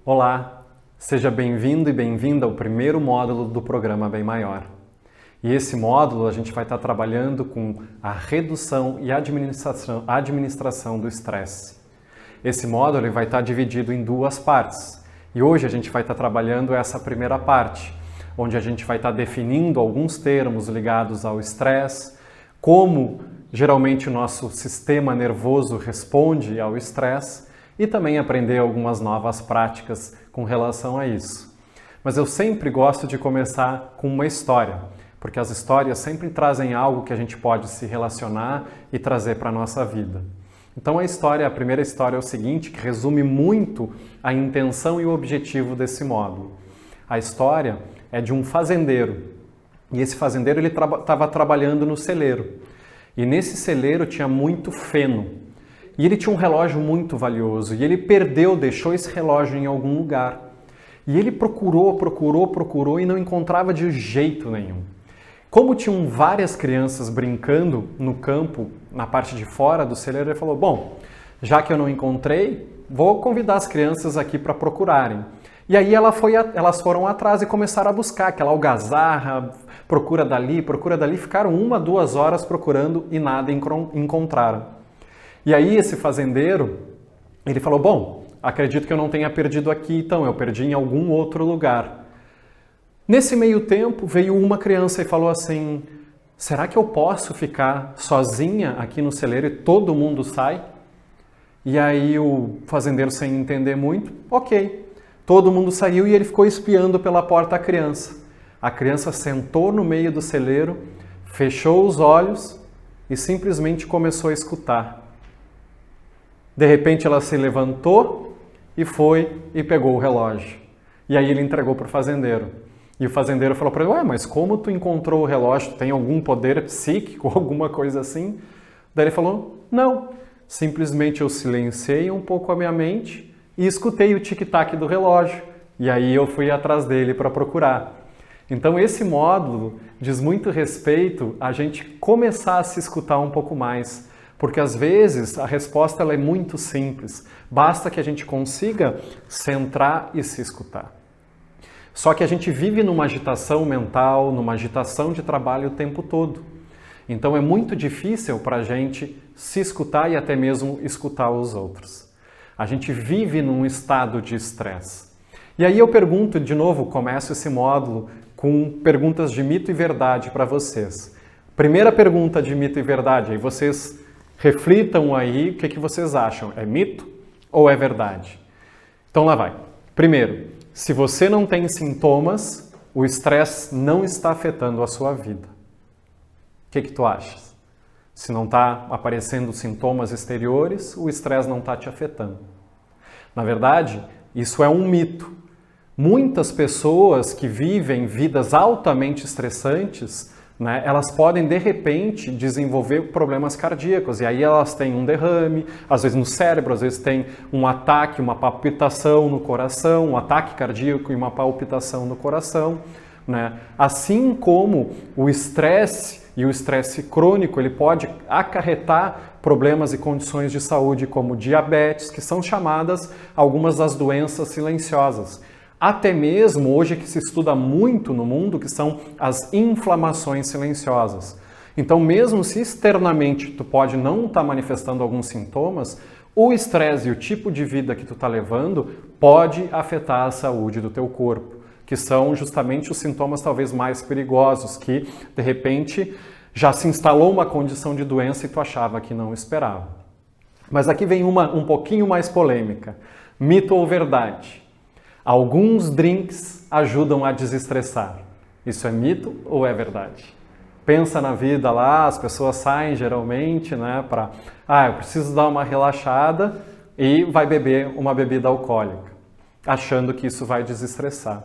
Olá, seja bem-vindo e bem-vinda ao primeiro módulo do programa Bem Maior. E esse módulo a gente vai estar trabalhando com a redução e administração do estresse. Esse módulo ele vai estar dividido em duas partes. E hoje a gente vai estar trabalhando essa primeira parte, onde a gente vai estar definindo alguns termos ligados ao estresse, como geralmente o nosso sistema nervoso responde ao estresse e também aprender algumas novas práticas com relação a isso. Mas eu sempre gosto de começar com uma história, porque as histórias sempre trazem algo que a gente pode se relacionar e trazer para a nossa vida. Então a primeira história é o seguinte, que resume muito a intenção e o objetivo desse módulo. A história é de um fazendeiro, e esse fazendeiro ele estava trabalhando no celeiro. E nesse celeiro tinha muito feno. E ele tinha um relógio muito valioso. E ele deixou esse relógio em algum lugar. E ele procurou e não encontrava de jeito nenhum. Como tinham várias crianças brincando no campo, na parte de fora do celeiro, ele falou, bom, já que eu não encontrei, vou convidar as crianças aqui para procurarem. E aí elas foram atrás e começaram a buscar aquela algazarra, procura dali, ficaram 1-2 horas procurando e nada encontraram. E aí esse fazendeiro, ele falou, bom, acredito que eu não tenha perdido aqui, então eu perdi em algum outro lugar. Nesse meio tempo veio uma criança e falou assim, será que eu posso ficar sozinha aqui no celeiro e todo mundo sai? E aí o fazendeiro, sem entender muito, ok. Todo mundo saiu e ele ficou espiando pela porta a criança. A criança sentou no meio do celeiro, fechou os olhos e simplesmente começou a escutar. De repente ela se levantou e foi e pegou o relógio. E aí ele entregou para o fazendeiro. E o fazendeiro falou para ele, ué, mas como tu encontrou o relógio? Tu tem algum poder psíquico, alguma coisa assim? Daí ele falou, não, simplesmente eu silenciei um pouco a minha mente e escutei o tic-tac do relógio. E aí eu fui atrás dele para procurar. Então esse módulo diz muito respeito a gente começar a se escutar um pouco mais. Porque às vezes a resposta ela é muito simples. Basta que a gente consiga centrar e se escutar. Só que a gente vive numa agitação mental, numa agitação de trabalho o tempo todo. Então é muito difícil para a gente se escutar e até mesmo escutar os outros. A gente vive num estado de estresse. E aí eu pergunto de novo, começo esse módulo com perguntas de mito e verdade para vocês. Primeira pergunta de mito e verdade, aí vocês reflitam aí o que vocês acham. É mito ou é verdade? Então lá vai. Primeiro, se você não tem sintomas, o estresse não está afetando a sua vida. O que tu achas? Se não está aparecendo sintomas exteriores, o estresse não está te afetando. Na verdade, isso é um mito. Muitas pessoas que vivem vidas altamente estressantes, né, elas podem, de repente, desenvolver problemas cardíacos. E aí elas têm um derrame, às vezes no cérebro, às vezes tem um ataque, uma palpitação no coração, um ataque cardíaco e uma palpitação no coração. Né? Assim como o estresse e o estresse crônico, ele pode acarretar problemas e condições de saúde como diabetes, que são chamadas algumas das doenças silenciosas. Até mesmo hoje que se estuda muito no mundo, que são as inflamações silenciosas. Então, mesmo se externamente tu pode não estar manifestando alguns sintomas, o estresse e o tipo de vida que tu está levando pode afetar a saúde do teu corpo, que são justamente os sintomas talvez mais perigosos, que de repente já se instalou uma condição de doença e tu achava que não esperava. Mas aqui vem uma um pouquinho mais polêmica. Mito ou verdade? Alguns drinks ajudam a desestressar. Isso é mito ou é verdade? Pensa na vida lá, as pessoas saem geralmente, né, para, eu preciso dar uma relaxada e vai beber uma bebida alcoólica, achando que isso vai desestressar.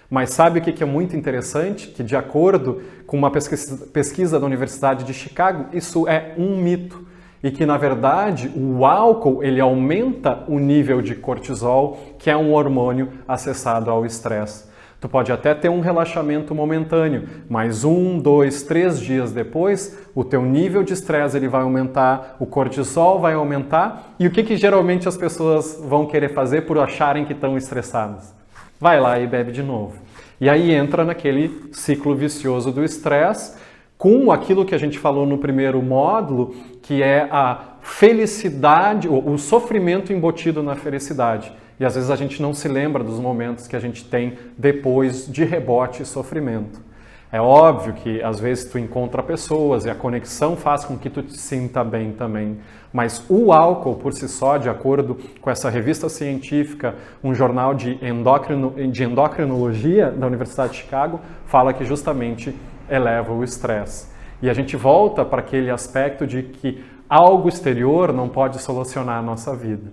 Mas sabe o que é muito interessante? Que de acordo com uma pesquisa da Universidade de Chicago, isso é um mito. E que, na verdade, o álcool ele aumenta o nível de cortisol, que é um hormônio associado ao estresse. Tu pode até ter um relaxamento momentâneo, mas 1, 2, 3 dias depois, o teu nível de estresse ele vai aumentar, o cortisol vai aumentar, e o que geralmente as pessoas vão querer fazer por acharem que estão estressadas? Vai lá e bebe de novo. E aí entra naquele ciclo vicioso do estresse, com aquilo que a gente falou no primeiro módulo, que é a felicidade, o sofrimento embutido na felicidade. E às vezes a gente não se lembra dos momentos que a gente tem depois de rebote e sofrimento. É óbvio que às vezes tu encontra pessoas e a conexão faz com que tu te sinta bem também. Mas o álcool por si só, de acordo com essa revista científica, um jornal de endocrinologia da Universidade de Chicago, fala que justamente eleva o estresse. E a gente volta para aquele aspecto de que algo exterior não pode solucionar a nossa vida.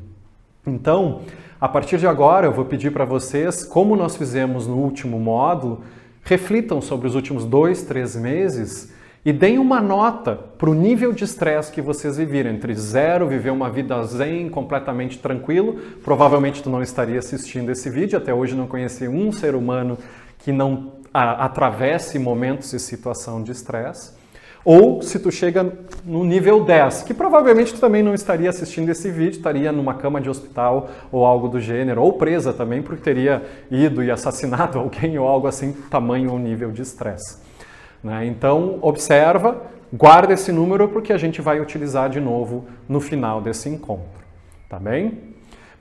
Então, a partir de agora, eu vou pedir para vocês, como nós fizemos no último módulo, reflitam sobre os últimos 2, 3 meses e deem uma nota para o nível de estresse que vocês viveram. Entre 0, viver uma vida zen, completamente tranquilo. Provavelmente tu não estaria assistindo esse vídeo. Até hoje não conheci um ser humano que não atravesse momentos e situação de estresse. Ou se tu chega no nível 10, que provavelmente tu também não estaria assistindo esse vídeo, estaria numa cama de hospital ou algo do gênero, ou presa também, porque teria ido e assassinado alguém ou algo assim, tamanho ou nível de estresse. Né? Então, observa, guarda esse número porque a gente vai utilizar de novo no final desse encontro, tá bem?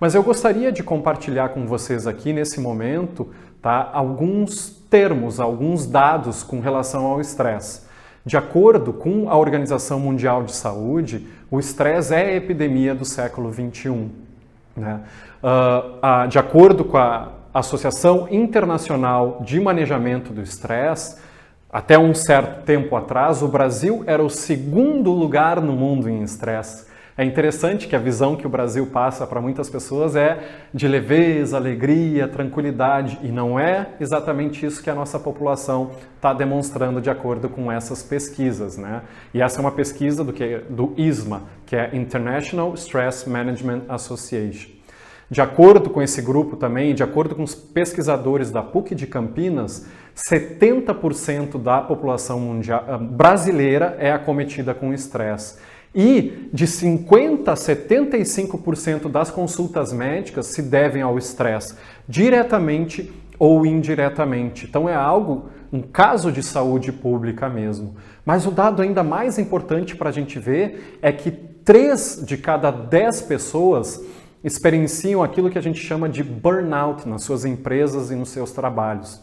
Mas eu gostaria de compartilhar com vocês aqui nesse momento, tá, alguns termos, alguns dados com relação ao estresse. De acordo com a Organização Mundial de Saúde, o estresse é a epidemia do século XXI. Né? De acordo com a Associação Internacional de Manejamento do Estresse, até um certo tempo atrás, o Brasil era o segundo lugar no mundo em estresse. É interessante que a visão que o Brasil passa para muitas pessoas é de leveza, alegria, tranquilidade, e não é exatamente isso que a nossa população está demonstrando de acordo com essas pesquisas, né? E essa é uma pesquisa do ISMA, que é International Stress Management Association. De acordo com esse grupo também, de acordo com os pesquisadores da PUC de Campinas, 70% da população mundial, brasileira é acometida com estresse. E de 50% a 75% das consultas médicas se devem ao estresse, diretamente ou indiretamente. Então é um caso de saúde pública mesmo. Mas o dado ainda mais importante para a gente ver é que 3 de cada 10 pessoas experienciam aquilo que a gente chama de burnout nas suas empresas e nos seus trabalhos,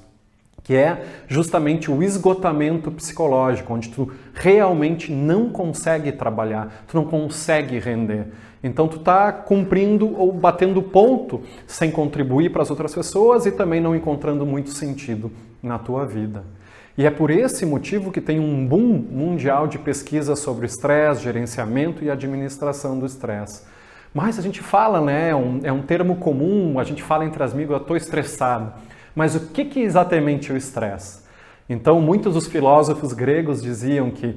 que é justamente o esgotamento psicológico, onde tu realmente não consegue trabalhar, tu não consegue render. Então tu está cumprindo ou batendo ponto sem contribuir para as outras pessoas e também não encontrando muito sentido na tua vida. E é por esse motivo que tem um boom mundial de pesquisa sobre estresse, gerenciamento e administração do estresse. Mas a gente fala, né, é um termo comum, a gente fala entre as amigos, eu estou estressado. Mas o que é exatamente o estresse? Então, muitos dos filósofos gregos diziam que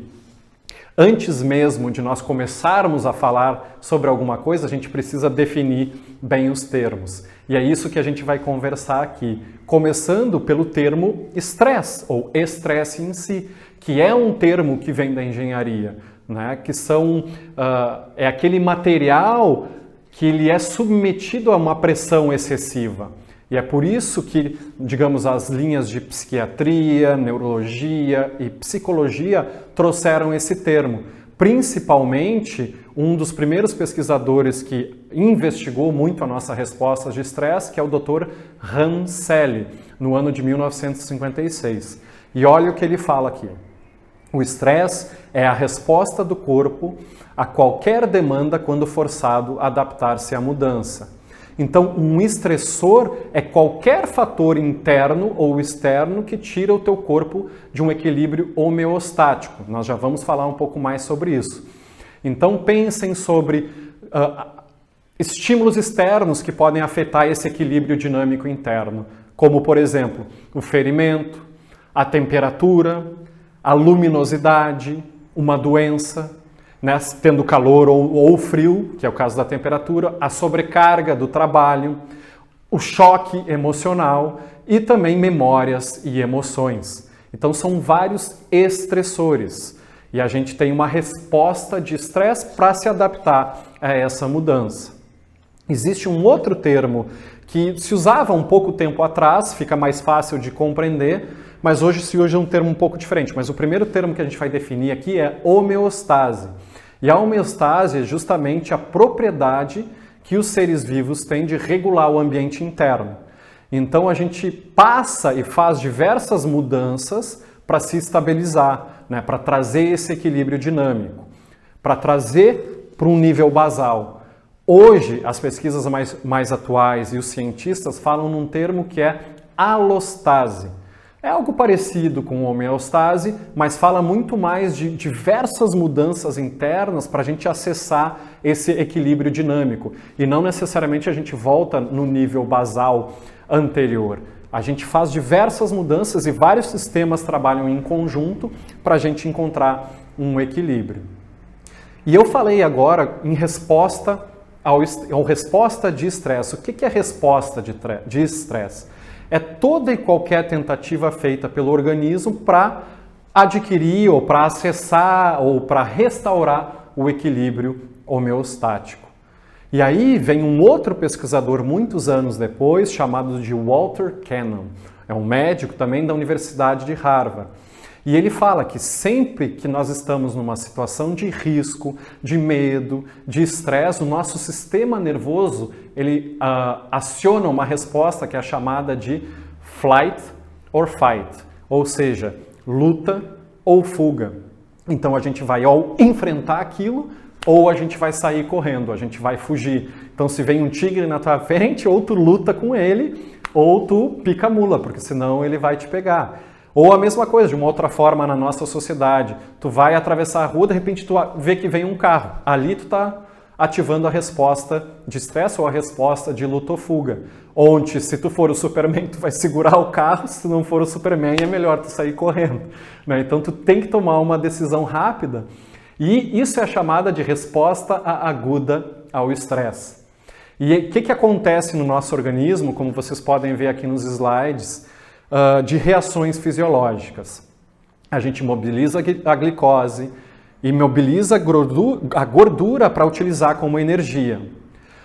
antes mesmo de nós começarmos a falar sobre alguma coisa, a gente precisa definir bem os termos. E é isso que a gente vai conversar aqui, começando pelo termo estresse, ou estresse em si, que é um termo que vem da engenharia, né? Que é aquele material que ele é submetido a uma pressão excessiva. E é por isso que, digamos, as linhas de psiquiatria, neurologia e psicologia trouxeram esse termo. Principalmente, um dos primeiros pesquisadores que investigou muito a nossa resposta de estresse, que é o Dr. Han Selye, no ano de 1956. E olha o que ele fala aqui. O estresse é a resposta do corpo a qualquer demanda quando forçado a adaptar-se à mudança. Então, um estressor é qualquer fator interno ou externo que tira o teu corpo de um equilíbrio homeostático. Nós já vamos falar um pouco mais sobre isso. Então, pensem sobre estímulos externos que podem afetar esse equilíbrio dinâmico interno, como, por exemplo, o ferimento, a temperatura, a luminosidade, uma doença, né, tendo calor ou frio, que é o caso da temperatura, a sobrecarga do trabalho, o choque emocional e também memórias e emoções. Então são vários estressores e a gente tem uma resposta de estresse para se adaptar a essa mudança. Existe um outro termo que se usava um pouco tempo atrás, fica mais fácil de compreender, mas hoje se usa um termo um pouco diferente. Mas o primeiro termo que a gente vai definir aqui é homeostase. E a homeostase é justamente a propriedade que os seres vivos têm de regular o ambiente interno. Então a gente passa e faz diversas mudanças para se estabilizar, né? Para trazer esse equilíbrio dinâmico, para trazer para um nível basal. Hoje, as pesquisas mais atuais e os cientistas falam num termo que é alostase. É algo parecido com homeostase, mas fala muito mais de diversas mudanças internas para a gente acessar esse equilíbrio dinâmico. E não necessariamente a gente volta no nível basal anterior. A gente faz diversas mudanças e vários sistemas trabalham em conjunto para a gente encontrar um equilíbrio. E eu falei agora em resposta ao resposta de estresse. O que é resposta de estresse? É toda e qualquer tentativa feita pelo organismo para adquirir ou para acessar ou para restaurar o equilíbrio homeostático. E aí vem um outro pesquisador muitos anos depois, chamado de Walter Cannon. É um médico também da Universidade de Harvard. E ele fala que sempre que nós estamos numa situação de risco, de medo, de estresse, o nosso sistema nervoso ele aciona uma resposta que é chamada de flight or fight, ou seja, luta ou fuga. Então a gente vai ou enfrentar aquilo ou a gente vai sair correndo, a gente vai fugir. Então se vem um tigre na tua frente, ou tu luta com ele ou tu pica a mula, porque senão ele vai te pegar. Ou a mesma coisa, de uma outra forma na nossa sociedade. Tu vai atravessar a rua, de repente tu vê que vem um carro. Ali tu está ativando a resposta de estresse ou a resposta de luta ou fuga. Onde, se tu for o Superman, tu vai segurar o carro. Se tu não for o Superman, é melhor tu sair correndo, né? Então tu tem que tomar uma decisão rápida. E isso é chamada de resposta aguda ao estresse. E o que acontece no nosso organismo, como vocês podem ver aqui nos slides, de reações fisiológicas. A gente mobiliza a glicose e mobiliza a gordura para utilizar como energia.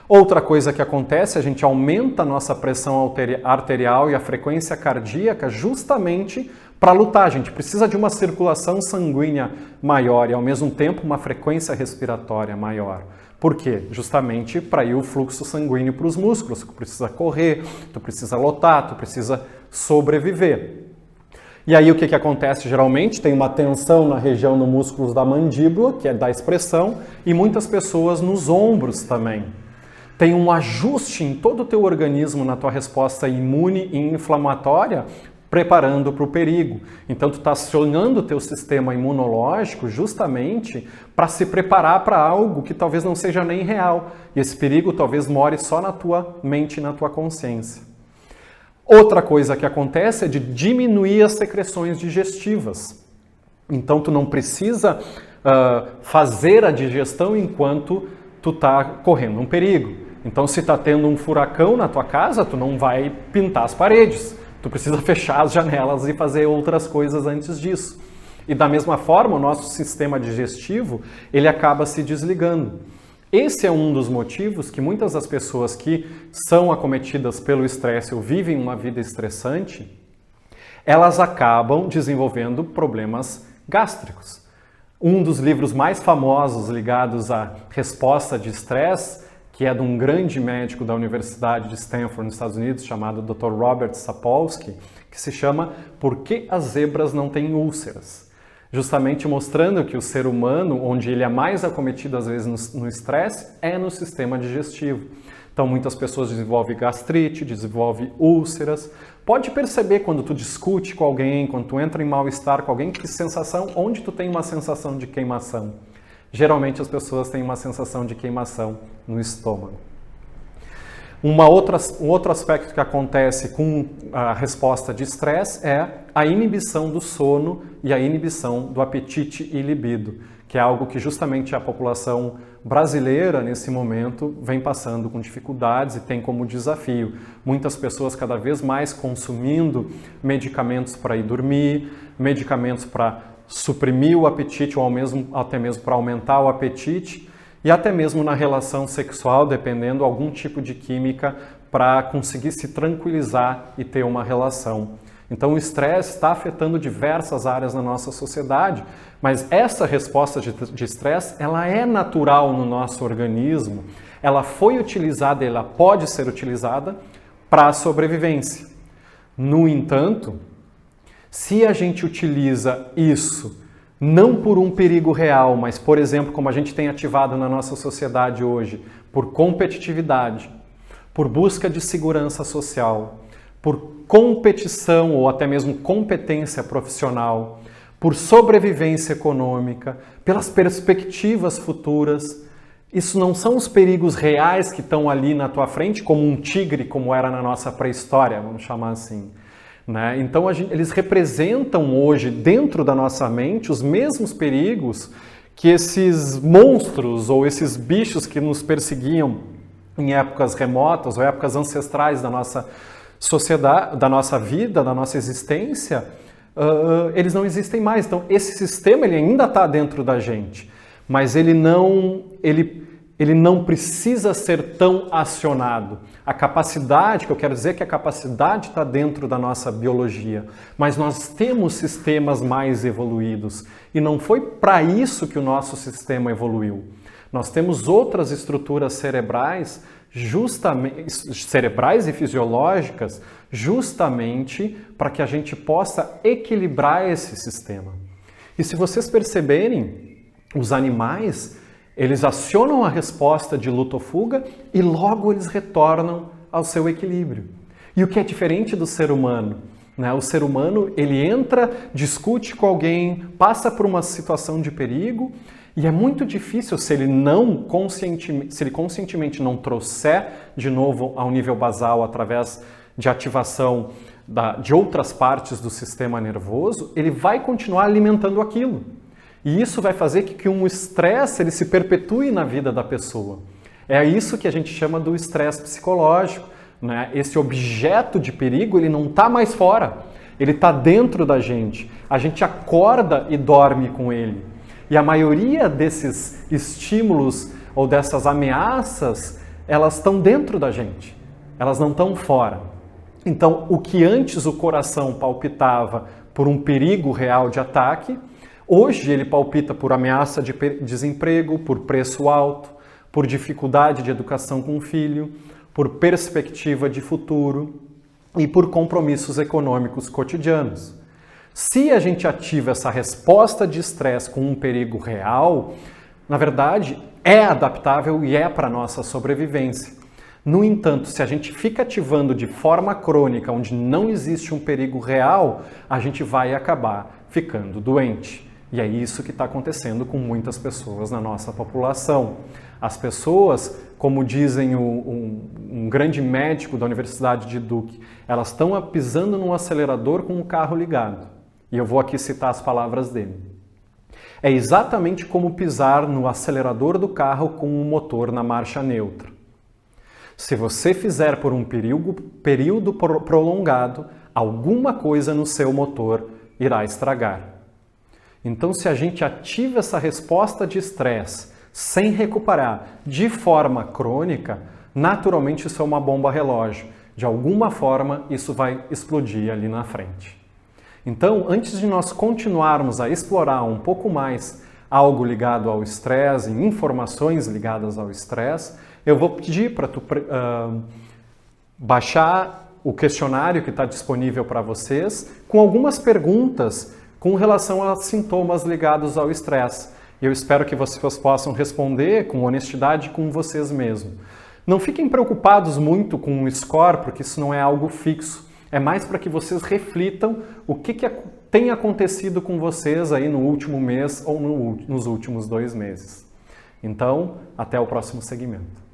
Outra coisa que acontece, a gente aumenta a nossa pressão arterial e a frequência cardíaca justamente para lutar. A gente precisa de uma circulação sanguínea maior e ao mesmo tempo uma frequência respiratória maior. Por quê? Justamente para ir o fluxo sanguíneo para os músculos. Tu precisa correr, tu precisa lutar, tu precisa sobreviver. E aí o que acontece geralmente? Tem uma tensão na região dos músculos da mandíbula, que é da expressão, e muitas pessoas nos ombros também. Tem um ajuste em todo o teu organismo na tua resposta imune e inflamatória, preparando para o perigo. Então tu está acionando o teu sistema imunológico justamente para se preparar para algo que talvez não seja nem real. E esse perigo talvez more só na tua mente e na tua consciência. Outra coisa que acontece é de diminuir as secreções digestivas. Então tu não precisa fazer a digestão enquanto tu está correndo um perigo. Então se está tendo um furacão na tua casa, tu não vai pintar as paredes. Tu precisa fechar as janelas e fazer outras coisas antes disso. E da mesma forma, o nosso sistema digestivo, ele acaba se desligando. Esse é um dos motivos que muitas das pessoas que são acometidas pelo estresse ou vivem uma vida estressante, elas acabam desenvolvendo problemas gástricos. Um dos livros mais famosos ligados à resposta de estresse, que é de um grande médico da Universidade de Stanford, nos Estados Unidos, chamado Dr. Robert Sapolsky, que se chama Por que as zebras não têm úlceras? Justamente mostrando que o ser humano, onde ele é mais acometido às vezes no estresse, é no sistema digestivo. Então muitas pessoas desenvolvem gastrite, desenvolvem úlceras. Pode perceber quando tu discute com alguém, quando tu entra em mal-estar com alguém, que sensação, onde tu tem uma sensação de queimação. Geralmente as pessoas têm uma sensação de queimação no estômago. Um outro aspecto que acontece com a resposta de estresse é a inibição do sono e a inibição do apetite e libido, que é algo que justamente a população brasileira, nesse momento, vem passando com dificuldades e tem como desafio. Muitas pessoas cada vez mais consumindo medicamentos para ir dormir, medicamentos para suprimir o apetite ou até mesmo para aumentar o apetite, e até mesmo na relação sexual, dependendo algum tipo de química para conseguir se tranquilizar e ter uma relação. Então o estresse está afetando diversas áreas na nossa sociedade, mas essa resposta de estresse, ela é natural no nosso organismo, ela foi utilizada, ela pode ser utilizada para a sobrevivência. No entanto, se a gente utiliza isso não por um perigo real, mas, por exemplo, como a gente tem ativado na nossa sociedade hoje, por competitividade, por busca de segurança social, por competição ou até mesmo competência profissional, por sobrevivência econômica, pelas perspectivas futuras. Isso não são os perigos reais que estão ali na tua frente, como um tigre, como era na nossa pré-história, vamos chamar assim. Né? Então eles representam hoje, dentro da nossa mente, os mesmos perigos que esses monstros ou esses bichos que nos perseguiam em épocas remotas ou épocas ancestrais da nossa sociedade, da nossa vida, da nossa existência, eles não existem mais. Então esse sistema ele ainda está dentro da gente, mas ele não precisa ser tão acionado. A capacidade, que eu quero dizer que a capacidade está dentro da nossa biologia, mas nós temos sistemas mais evoluídos e não foi para isso que o nosso sistema evoluiu. Nós temos outras estruturas cerebrais, cerebrais e fisiológicas, justamente para que a gente possa equilibrar esse sistema. E se vocês perceberem, os animais, eles acionam a resposta de luta ou fuga e logo eles retornam ao seu equilíbrio. E o que é diferente do ser humano? Né? O ser humano, ele entra, discute com alguém, passa por uma situação de perigo e é muito difícil se ele conscientemente não trouxer de novo ao nível basal através de ativação de outras partes do sistema nervoso, ele vai continuar alimentando aquilo. E isso vai fazer que um estresse ele se perpetue na vida da pessoa. É isso que a gente chama do estresse psicológico. Né? Esse objeto de perigo ele não está mais fora, ele está dentro da gente. A gente acorda e dorme com ele. E a maioria desses estímulos ou dessas ameaças, elas estão dentro da gente, elas não estão fora. Então, o que antes o coração palpitava por um perigo real de ataque, hoje ele palpita por ameaça de desemprego, por preço alto, por dificuldade de educação com o filho, por perspectiva de futuro e por compromissos econômicos cotidianos. Se a gente ativa essa resposta de estresse com um perigo real, na verdade é adaptável e é para a nossa sobrevivência. No entanto, se a gente fica ativando de forma crônica, onde não existe um perigo real, a gente vai acabar ficando doente. E é isso que está acontecendo com muitas pessoas na nossa população. As pessoas, como dizem um grande médico da Universidade de Duke, elas estão pisando num acelerador com o carro ligado. E eu vou aqui citar as palavras dele. É exatamente como pisar no acelerador do carro com o motor na marcha neutra. Se você fizer por um período prolongado, alguma coisa no seu motor irá estragar. Então, se a gente ativa essa resposta de estresse sem recuperar de forma crônica, naturalmente isso é uma bomba relógio. De alguma forma, isso vai explodir ali na frente. Então, antes de nós continuarmos a explorar um pouco mais algo ligado ao estresse, informações ligadas ao estresse, eu vou pedir para tu baixar o questionário que está disponível para vocês com algumas perguntas com relação a sintomas ligados ao estresse. Eu espero que vocês possam responder com honestidade com vocês mesmos. Não fiquem preocupados muito com o score, porque isso não é algo fixo. É mais para que vocês reflitam o que tem acontecido com vocês aí no último mês ou nos últimos 2 meses. Então, até o próximo segmento.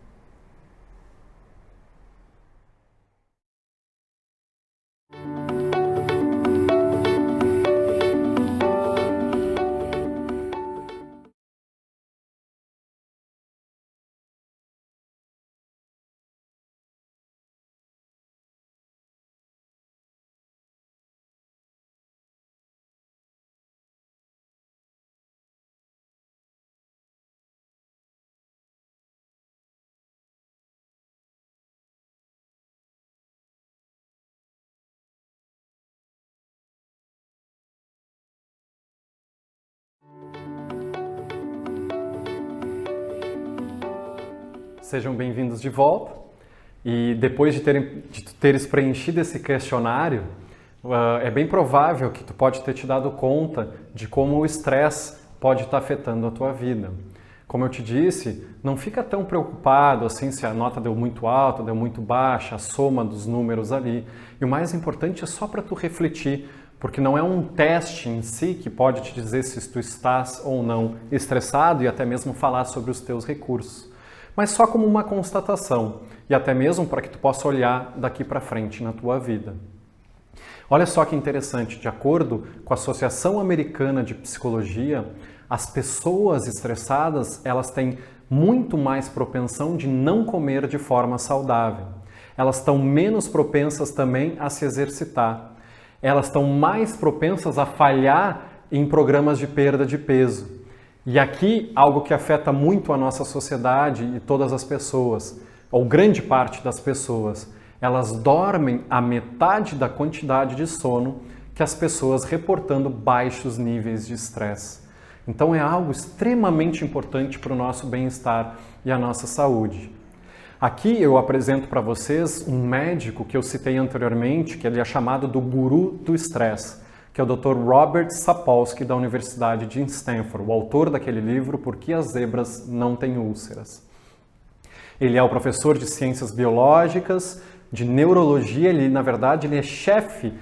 sejam bem-vindos de volta. E depois de tu teres preenchido esse questionário, é bem provável que tu pode ter te dado conta de como o estresse pode estar afetando a tua vida. Como eu te disse, não fica tão preocupado assim se a nota deu muito alta, deu muito baixa, a soma dos números ali. E o mais importante é só para tu refletir, porque não é um teste em si que pode te dizer se tu estás ou não estressado e até mesmo falar sobre os teus recursos, mas só como uma constatação e até mesmo para que tu possa olhar daqui para frente na tua vida. Olha só que interessante, de acordo com a Associação Americana de Psicologia, as pessoas estressadas, elas têm muito mais propensão de não comer de forma saudável. Elas estão menos propensas também a se exercitar. Elas estão mais propensas a falhar em programas de perda de peso. E aqui, algo que afeta muito a nossa sociedade e todas as pessoas, ou grande parte das pessoas, elas dormem a metade da quantidade de sono que as pessoas reportando baixos níveis de estresse. Então é algo extremamente importante para o nosso bem-estar e a nossa saúde. Aqui eu apresento para vocês um médico que eu citei anteriormente, que ele é chamado do guru do estresse, que é o Dr. Robert Sapolsky, da Universidade de Stanford, o autor daquele livro Por que as Zebras Não Têm Úlceras. Ele é o professor de Ciências Biológicas, de Neurologia, na verdade ele é chefe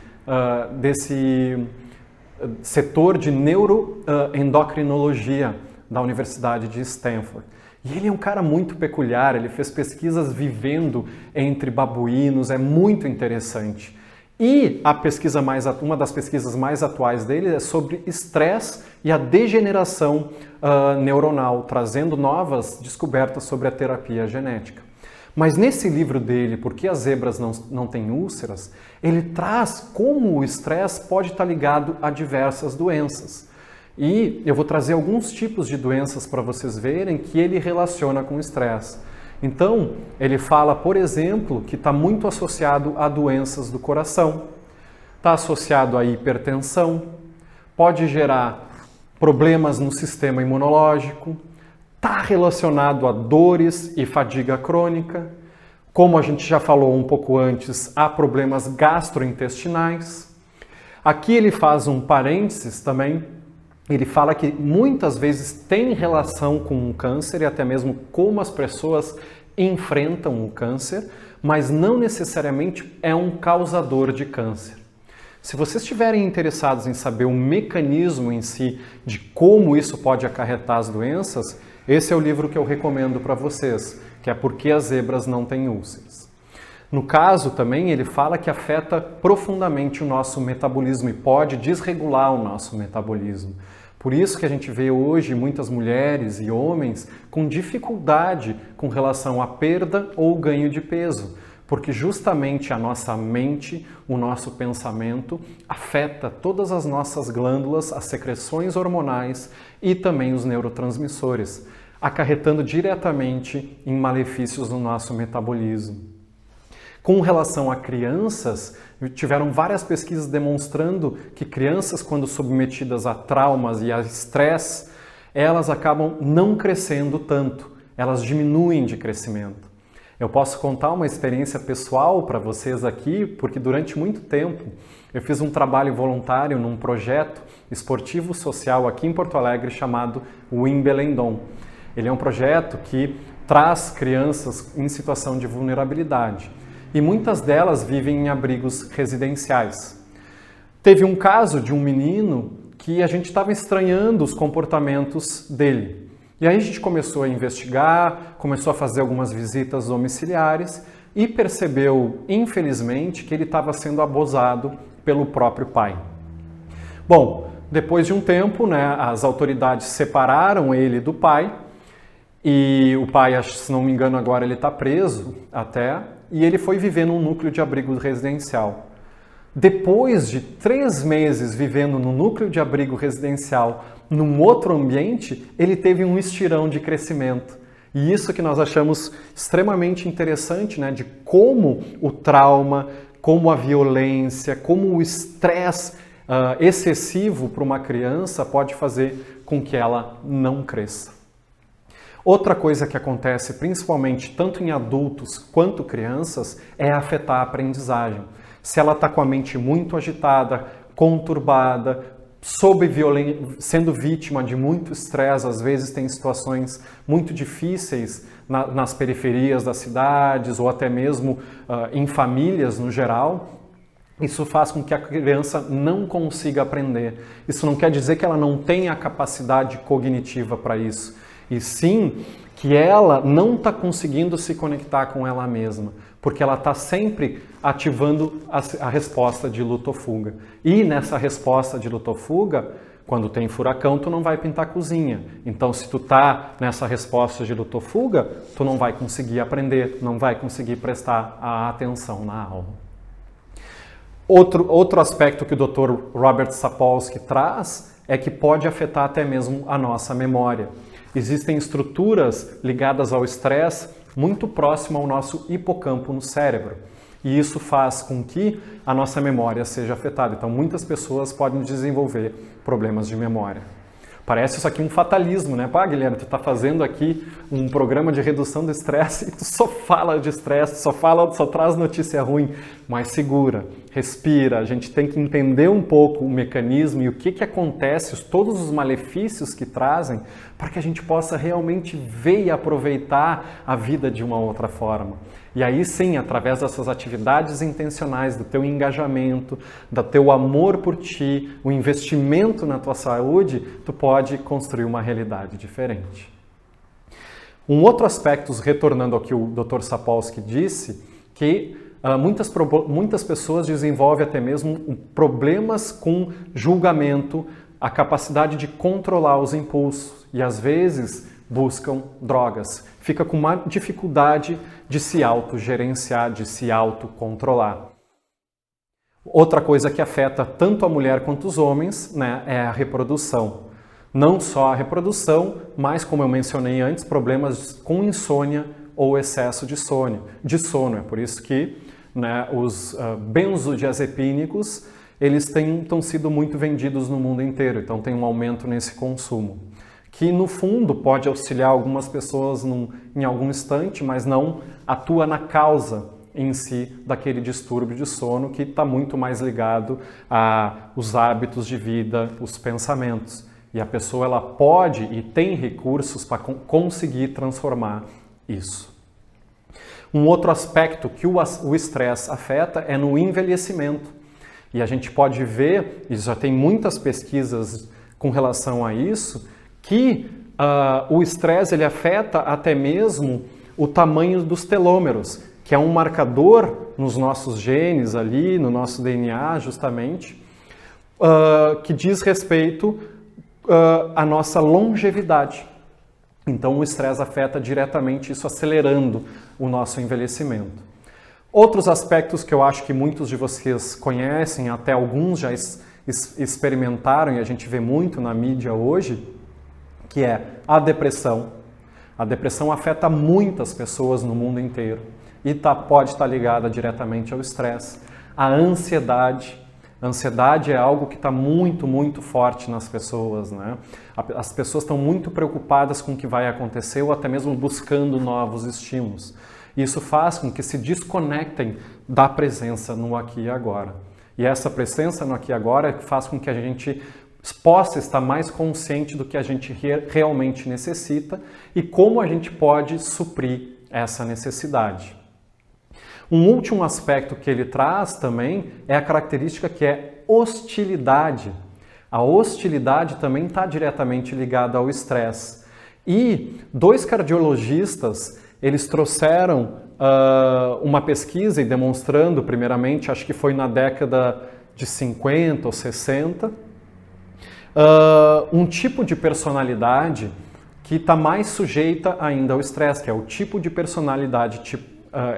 desse setor de neuroendocrinologia da Universidade de Stanford. E ele é um cara muito peculiar, ele fez pesquisas vivendo entre babuínos, é muito interessante. E uma das pesquisas mais atuais dele é sobre estresse e a degeneração neuronal, trazendo novas descobertas sobre a terapia genética. Mas nesse livro dele, Por que as Zebras não Têm Úlceras, ele traz como o estresse pode estar ligado a diversas doenças. E eu vou trazer alguns tipos de doenças para vocês verem que ele relaciona com o estresse. Então, ele fala, por exemplo, que está muito associado a doenças do coração, está associado a hipertensão, pode gerar problemas no sistema imunológico, está relacionado a dores e fadiga crônica, como a gente já falou um pouco antes, há problemas gastrointestinais. Aqui ele faz um parênteses também, ele fala que muitas vezes tem relação com o câncer e até mesmo como as pessoas enfrentam o câncer, mas não necessariamente é um causador de câncer. Se vocês estiverem interessados em saber o mecanismo em si de como isso pode acarretar as doenças, esse é o livro que eu recomendo para vocês, que é Por que as Zebras Não Têm Úlceras. No caso também ele fala que afeta profundamente o nosso metabolismo e pode desregular o nosso metabolismo. Por isso que a gente vê hoje muitas mulheres e homens com dificuldade com relação à perda ou ganho de peso, porque justamente a nossa mente, o nosso pensamento afeta todas as nossas glândulas, as secreções hormonais e também os neurotransmissores, acarretando diretamente em malefícios no nosso metabolismo. Com relação a crianças, tiveram várias pesquisas demonstrando que crianças, quando submetidas a traumas e a estresse, elas acabam não crescendo tanto, elas diminuem de crescimento. Eu posso contar uma experiência pessoal para vocês aqui, porque durante muito tempo eu fiz um trabalho voluntário num projeto esportivo social aqui em Porto Alegre chamado Wimbledon. Ele é um projeto que traz crianças em situação de vulnerabilidade. E muitas delas vivem em abrigos residenciais. Teve um caso de um menino que a gente estava estranhando os comportamentos dele. E aí a gente começou a investigar, começou a fazer algumas visitas domiciliares e percebeu, infelizmente, que ele estava sendo abusado pelo próprio pai. Bom, depois de um tempo, as autoridades separaram ele do pai e o pai, se não me engano, agora ele está preso até, e ele foi viver num núcleo de abrigo residencial. Depois de 3 meses vivendo no núcleo de abrigo residencial, num outro ambiente, ele teve um estirão de crescimento. E isso que nós achamos extremamente interessante, de como o trauma, como a violência, como o estresse excessivo para uma criança pode fazer com que ela não cresça. Outra coisa que acontece principalmente tanto em adultos quanto crianças é afetar a aprendizagem. Se ela está com a mente muito agitada, conturbada, sendo vítima de muito estresse, às vezes tem situações muito difíceis nas periferias das cidades ou até mesmo em famílias no geral, isso faz com que a criança não consiga aprender. Isso não quer dizer que ela não tenha a capacidade cognitiva para isso, e sim que ela não está conseguindo se conectar com ela mesma, porque ela está sempre ativando a resposta de luta ou fuga. E nessa resposta de luta ou fuga, quando tem furacão, tu não vai pintar a cozinha. Então, se tu tá nessa resposta de luta ou fuga, tu não vai conseguir aprender, não vai conseguir prestar a atenção na aula. Outro aspecto que o Dr. Robert Sapolsky traz é que pode afetar até mesmo a nossa memória. Existem estruturas ligadas ao estresse muito próximo ao nosso hipocampo no cérebro. E isso faz com que a nossa memória seja afetada. Então, muitas pessoas podem desenvolver problemas de memória. Parece isso aqui um fatalismo, né? Pá, Guilherme, tu tá fazendo aqui um programa de redução do estresse e tu só fala de estresse, só traz notícia ruim. Mas segura, respira, a gente tem que entender um pouco o mecanismo e o que acontece, todos os malefícios que trazem, para que a gente possa realmente ver e aproveitar a vida de uma outra forma. E aí sim, através dessas atividades intencionais, do teu engajamento, do teu amor por ti, o investimento na tua saúde, tu pode construir uma realidade diferente. Um outro aspecto, retornando ao que o Dr. Sapolsky disse, que muitas pessoas desenvolvem até mesmo problemas com julgamento, a capacidade de controlar os impulsos e às vezes buscam drogas. Fica com uma dificuldade de se autogerenciar, de se autocontrolar. Outra coisa que afeta tanto a mulher quanto os homens, né, é a reprodução. Não só a reprodução, mas, como eu mencionei antes, problemas com insônia ou excesso de sono. É por isso que, né, os benzodiazepínicos eles estão sido muito vendidos no mundo inteiro, então tem um aumento nesse consumo, que no fundo pode auxiliar algumas pessoas em algum instante, mas não atua na causa em si daquele distúrbio de sono que está muito mais ligado aos hábitos de vida, os pensamentos. E a pessoa ela pode e tem recursos para conseguir transformar isso. Um outro aspecto que o estresse afeta é no envelhecimento. E a gente pode ver, e já tem muitas pesquisas com relação a isso, que o estresse ele afeta até mesmo o tamanho dos telômeros, que é um marcador nos nossos genes ali, no nosso DNA justamente, que diz respeito à nossa longevidade. Então o estresse afeta diretamente isso, acelerando o nosso envelhecimento. Outros aspectos que eu acho que muitos de vocês conhecem, até alguns já experimentaram e a gente vê muito na mídia hoje, que é a depressão. A depressão afeta muitas pessoas no mundo inteiro e pode estar ligada diretamente ao estresse. A ansiedade. A ansiedade é algo que está muito, muito forte nas pessoas, né? As pessoas estão muito preocupadas com o que vai acontecer ou até mesmo buscando novos estímulos. Isso faz com que se desconectem da presença no aqui e agora. E essa presença no aqui e agora faz com que a gente possa estar mais consciente do que a gente realmente necessita e como a gente pode suprir essa necessidade. Um último aspecto que ele traz também é a característica que é hostilidade. A hostilidade também está diretamente ligada ao estresse. E 2 cardiologistas, eles trouxeram uma pesquisa e demonstrando, primeiramente, acho que foi na década de 50 ou 60, um tipo de personalidade que está mais sujeita ainda ao estresse, que é o tipo de personalidade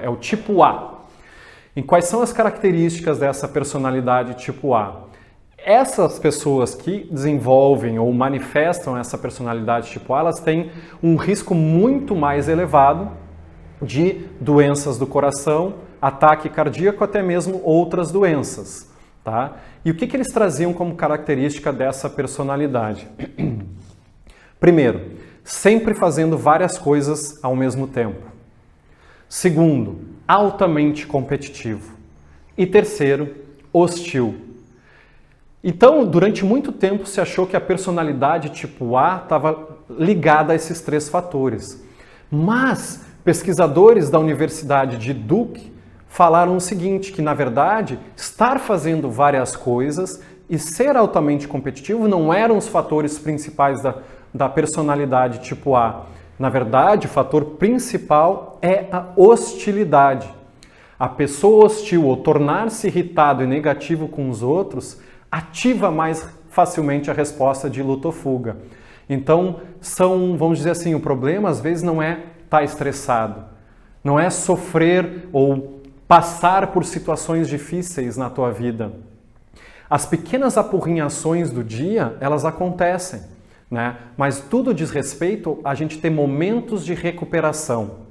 é o tipo A. E quais são as características dessa personalidade tipo A? Essas pessoas que desenvolvem ou manifestam essa personalidade tipo A, elas têm um risco muito mais elevado de doenças do coração, ataque cardíaco, até mesmo outras doenças. Tá? E o que eles traziam como característica dessa personalidade? Primeiro, sempre fazendo várias coisas ao mesmo tempo. Segundo, altamente competitivo. E terceiro, hostil. Então, durante muito tempo se achou que a personalidade tipo A estava ligada a esses três fatores. Mas pesquisadores da Universidade de Duke falaram o seguinte, que na verdade, estar fazendo várias coisas e ser altamente competitivo não eram os fatores principais da personalidade tipo A. Na verdade, o fator principal é a hostilidade. A pessoa hostil, ou tornar-se irritado e negativo com os outros, ativa mais facilmente a resposta de luta ou fuga. Então, vamos dizer assim, o problema às vezes não é estar estressado, não é sofrer ou passar por situações difíceis na tua vida. As pequenas apurrinhações do dia, elas acontecem, né? Mas tudo diz respeito a gente ter momentos de recuperação.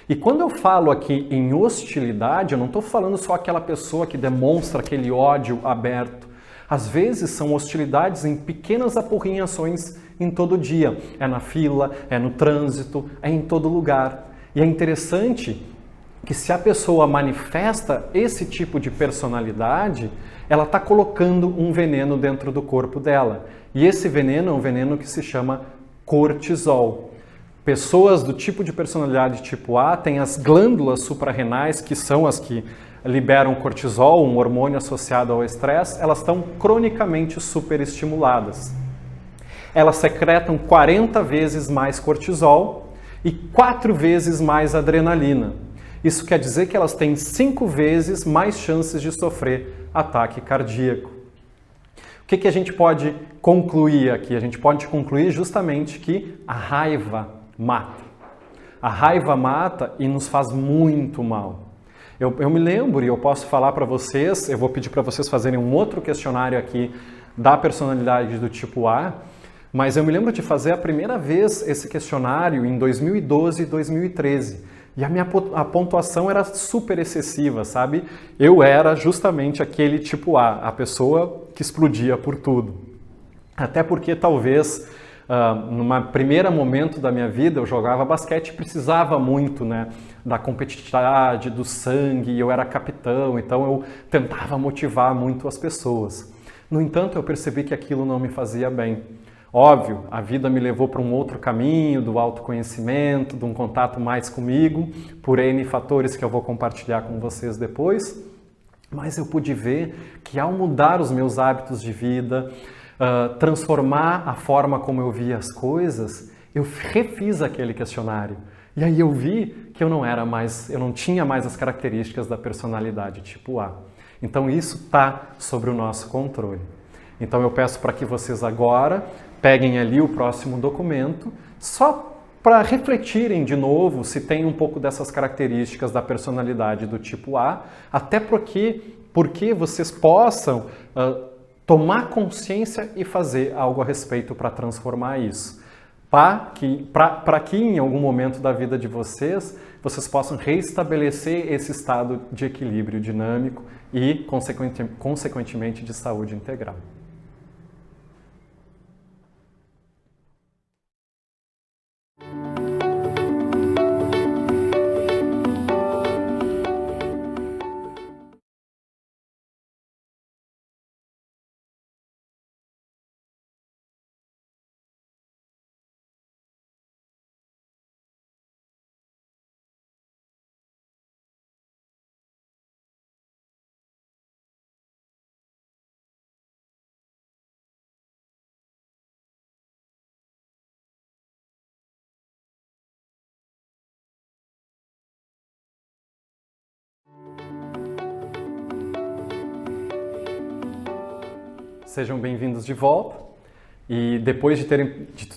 E quando eu falo aqui em hostilidade, eu não estou falando só aquela pessoa que demonstra aquele ódio aberto. Às vezes são hostilidades em pequenas apurrinhações em todo dia. É na fila, é no trânsito, é em todo lugar. E é interessante que se a pessoa manifesta esse tipo de personalidade, ela está colocando um veneno dentro do corpo dela. E esse veneno é um veneno que se chama cortisol. Pessoas do tipo de personalidade tipo A têm as glândulas suprarrenais, que são as que liberam cortisol, um hormônio associado ao estresse, elas estão cronicamente superestimuladas. Elas secretam 40 vezes mais cortisol e 4 vezes mais adrenalina. Isso quer dizer que elas têm 5 vezes mais chances de sofrer ataque cardíaco. O que a gente pode concluir aqui? A gente pode concluir justamente que a raiva mata. A raiva mata e nos faz muito mal. Eu me lembro e eu posso falar para vocês, eu vou pedir para vocês fazerem um outro questionário aqui da personalidade do tipo A, mas eu me lembro de fazer a primeira vez esse questionário em 2012 e 2013. E a pontuação era super excessiva, sabe? Eu era justamente aquele tipo A, a pessoa que explodia por tudo. Até porque talvez, num primeiro momento da minha vida, eu jogava basquete e precisava muito, né, da competitividade, do sangue, e eu era capitão, então eu tentava motivar muito as pessoas. No entanto, eu percebi que aquilo não me fazia bem. Óbvio, a vida me levou para um outro caminho do autoconhecimento, de um contato mais comigo, por N fatores que eu vou compartilhar com vocês depois, mas eu pude ver que ao mudar os meus hábitos de vida, transformar a forma como eu via as coisas, eu refiz aquele questionário. E aí eu vi que eu não tinha mais as características da personalidade tipo A. Então isso está sobre o nosso controle. Então eu peço para que vocês agora peguem ali o próximo documento, só para refletirem de novo se tem um pouco dessas características da personalidade do tipo A, até porque vocês possam tomar consciência e fazer algo a respeito para transformar isso. Para que em algum momento da vida de vocês possam reestabelecer esse estado de equilíbrio dinâmico e, consequentemente, de saúde integral. Sejam bem-vindos de volta. E depois de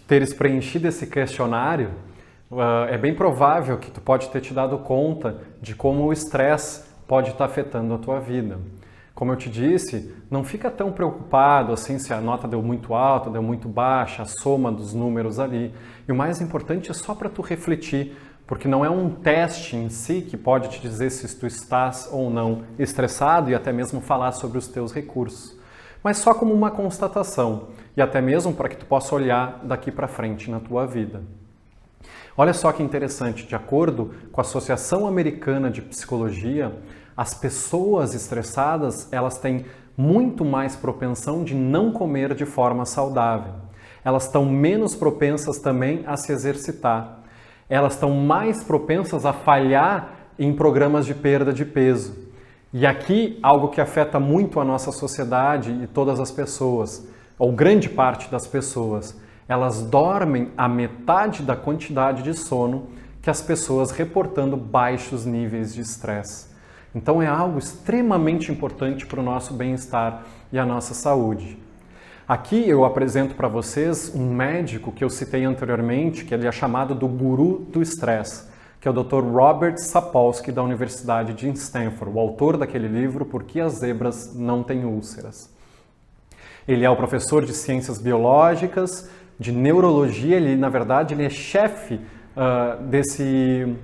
teres preenchido esse questionário, é bem provável que tu pode ter te dado conta de como o estresse pode estar afetando a tua vida. Como eu te disse, não fica tão preocupado assim se a nota deu muito alta, deu muito baixa, a soma dos números ali. E o mais importante é só para tu refletir, porque não é um teste em si que pode te dizer se tu estás ou não estressado e até mesmo falar sobre os teus recursos. mas só como uma constatação e até mesmo para que tu possa olhar daqui para frente na tua vida. Olha só que interessante, de acordo com a Associação Americana de Psicologia, as pessoas estressadas, elas têm muito mais propensão de não comer de forma saudável. Elas estão menos propensas também a se exercitar. Elas estão mais propensas a falhar em programas de perda de peso. E aqui, algo que afeta muito a nossa sociedade e todas as pessoas, ou grande parte das pessoas, elas dormem a metade da quantidade de sono que as pessoas reportando baixos níveis de estresse. Então é algo extremamente importante para o nosso bem-estar e a nossa saúde. Aqui eu apresento para vocês um médico que eu citei anteriormente, que ele é chamado do guru do estresse, que é o Dr. Robert Sapolsky, da Universidade de Stanford, o autor daquele livro Por que as Zebras Não Têm Úlceras. Ele é o professor de ciências biológicas, de neurologia, ele é chefe desse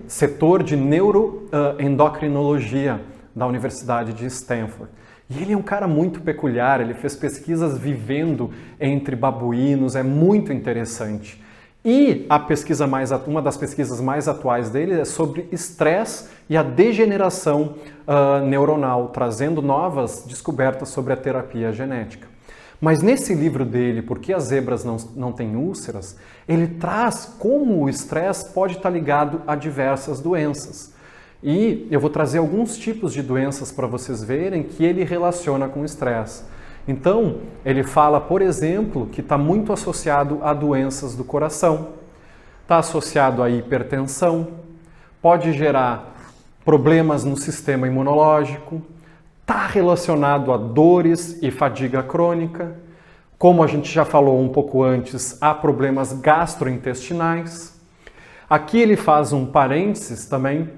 setor de neuroendocrinologia da Universidade de Stanford. E ele é um cara muito peculiar, ele fez pesquisas vivendo entre babuínos, é muito interessante. E uma das pesquisas mais atuais dele é sobre estresse e a degeneração neuronal, trazendo novas descobertas sobre a terapia genética. Mas nesse livro dele, Por que as Zebras Não Têm Úlceras, ele traz como o estresse pode estar ligado a diversas doenças. E eu vou trazer alguns tipos de doenças para vocês verem que ele relaciona com o estresse. Então, ele fala, por exemplo, que está muito associado a doenças do coração, está associado à hipertensão, pode gerar problemas no sistema imunológico, está relacionado a dores e fadiga crônica. Como a gente já falou um pouco antes, há problemas gastrointestinais. Aqui ele faz um parênteses também.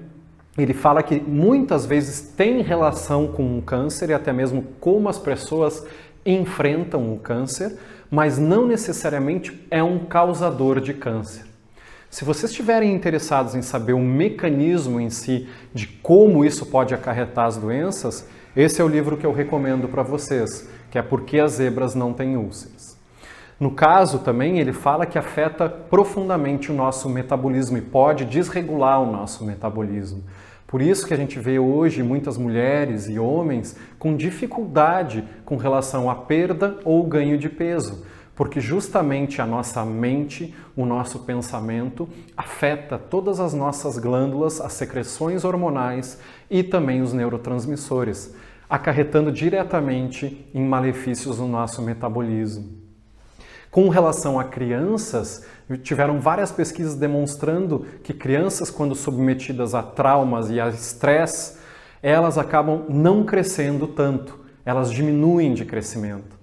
Ele fala que muitas vezes tem relação com o câncer e até mesmo como as pessoas enfrentam o câncer, mas não necessariamente é um causador de câncer. Se vocês estiverem interessados em saber o mecanismo em si de como isso pode acarretar as doenças, esse é o livro que eu recomendo para vocês, que é Por que as Zebras Não Têm Úlceras. No caso também, ele fala que afeta profundamente o nosso metabolismo e pode desregular o nosso metabolismo. Por isso que a gente vê hoje muitas mulheres e homens com dificuldade com relação à perda ou ganho de peso, porque justamente a nossa mente, o nosso pensamento afeta todas as nossas glândulas, as secreções hormonais e também os neurotransmissores, acarretando diretamente em malefícios no nosso metabolismo. Com relação a crianças, tiveram várias pesquisas demonstrando que crianças, quando submetidas a traumas e a estresse, elas acabam não crescendo tanto, elas diminuem de crescimento.